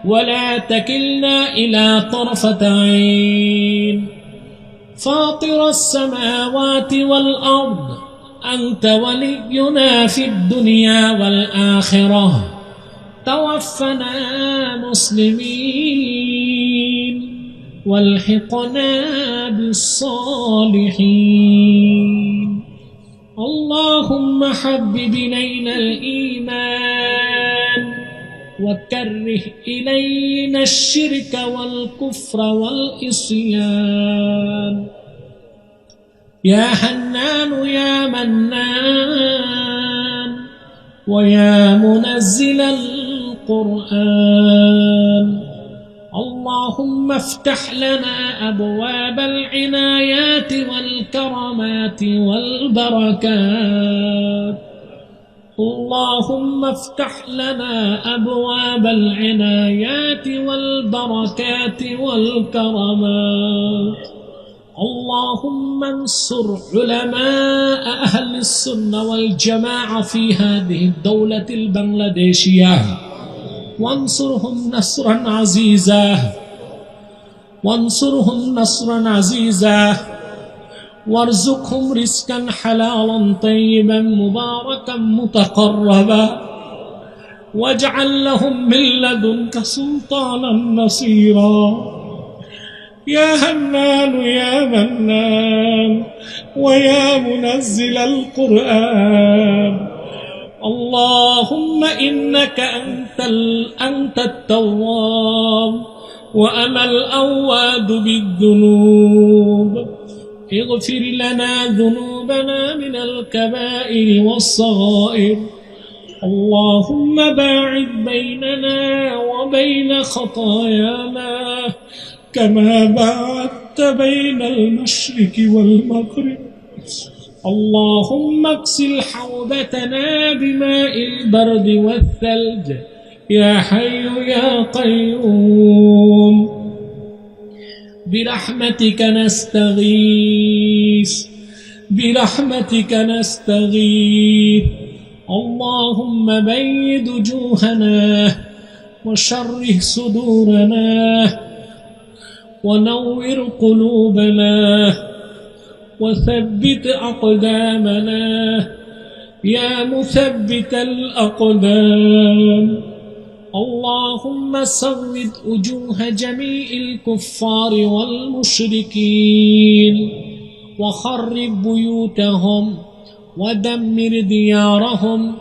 ওয়া লা তাকিলনা ইলা তারফাত আইন ফাতিরাস সামাওয়াতি ওয়াল আরদ আনতা ওয়ালিয়ুনা ফিদ দুনিয়া ওয়াল আখিরাহ توفنا مسلمين والحقنا بالصالحين اللهم حبب إلينا الإيمان وكره إلينا الشرك والكفر والعصيان يا حنان يا منان ويا منزل القرآن اللهم افتح لنا أبواب العنايات والكرامات والبركات اللهم افتح لنا أبواب العنايات والبركات والكرامات اللهم انصر علماء أهل السنة والجماعة في هذه الدولة البنغلاديشية وانصرهم نصرا عزيزا وانصرهم نصرا عزيزا وارزقهم رزقا حلالا طيبا مباركا متقربا واجعل لهم من لدنك سلطانا نصيرا يا حنان يا منان ويا منزل القرآن اللهم إنك أنت التواب وأنا الأواب بالذنوب اغفر لنا ذنوبنا من الكبائر والصغائر اللهم باعد بيننا وبين خطايانا كما باعدت بين المشرق والمغرب اللهم اغسل حوضتنا بماء البرد والثلج يا حي يا قيوم برحمتك نستغيث برحمتك نستغيث اللهم بيض وجوهنا وشره صدورنا ونور قلوبنا وثبت أقدامنا يا مثبت الأقدام اللهم سود وجوه جميع الكفار والمشركين وخرب بيوتهم ودمر ديارهم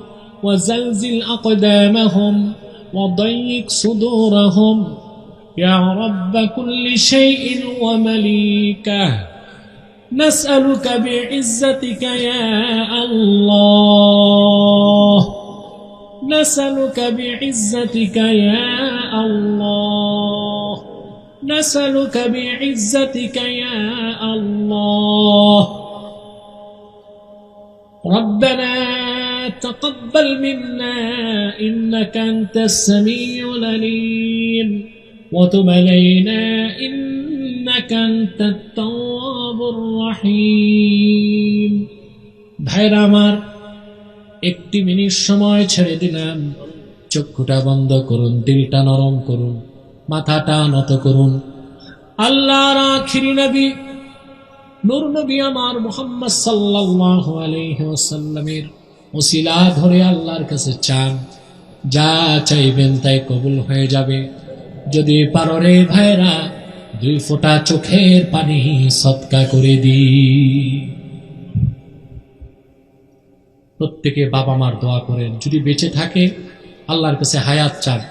وزلزل أقدامهم وضيق صدورهم يا رب كل شيء ومليكه نسألك بعزتك يا الله نسألك بعزتك يا الله نسألك بعزتك يا الله ربنا تقبل منا إنك أنت السميع العليم وتب علينا إنك أنت التواب الرحيم ভাইরা আমার একটি মিনিট সময় ছেড়ে দিলাম চক্ষুটা বন্ধ করুন দিলটা নরম করুন মাথাটা নত করুন আল্লাহর আখিরি নবী নূর নবী আমার মুহাম্মদ সাল্লাল্লাহু আলাইহি ওয়াসাল্লামের ওসিলা ধরে আল্লাহর কাছে চান যা চাইবেন তাই কবুল হয়ে যাবে যদি পারো রে ভাইরা 2 ফোঁটা চোখের পানি সদকা করে দি প্রত্যেকে বাবা মার দোয়া করেন যদি বেঁচে থাকে আল্লাহর কাছে হায়াত চান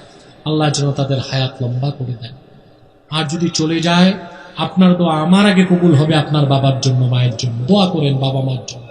আল্লাহ যেন তাদের হায়াত লম্বা করে দেন আর যদি চলে যায় আপনার দোয়া আমার আগে কবুল হবে আপনার বাবার জন্য মায়ের জন্য দোয়া করেন বাবা মার জন্য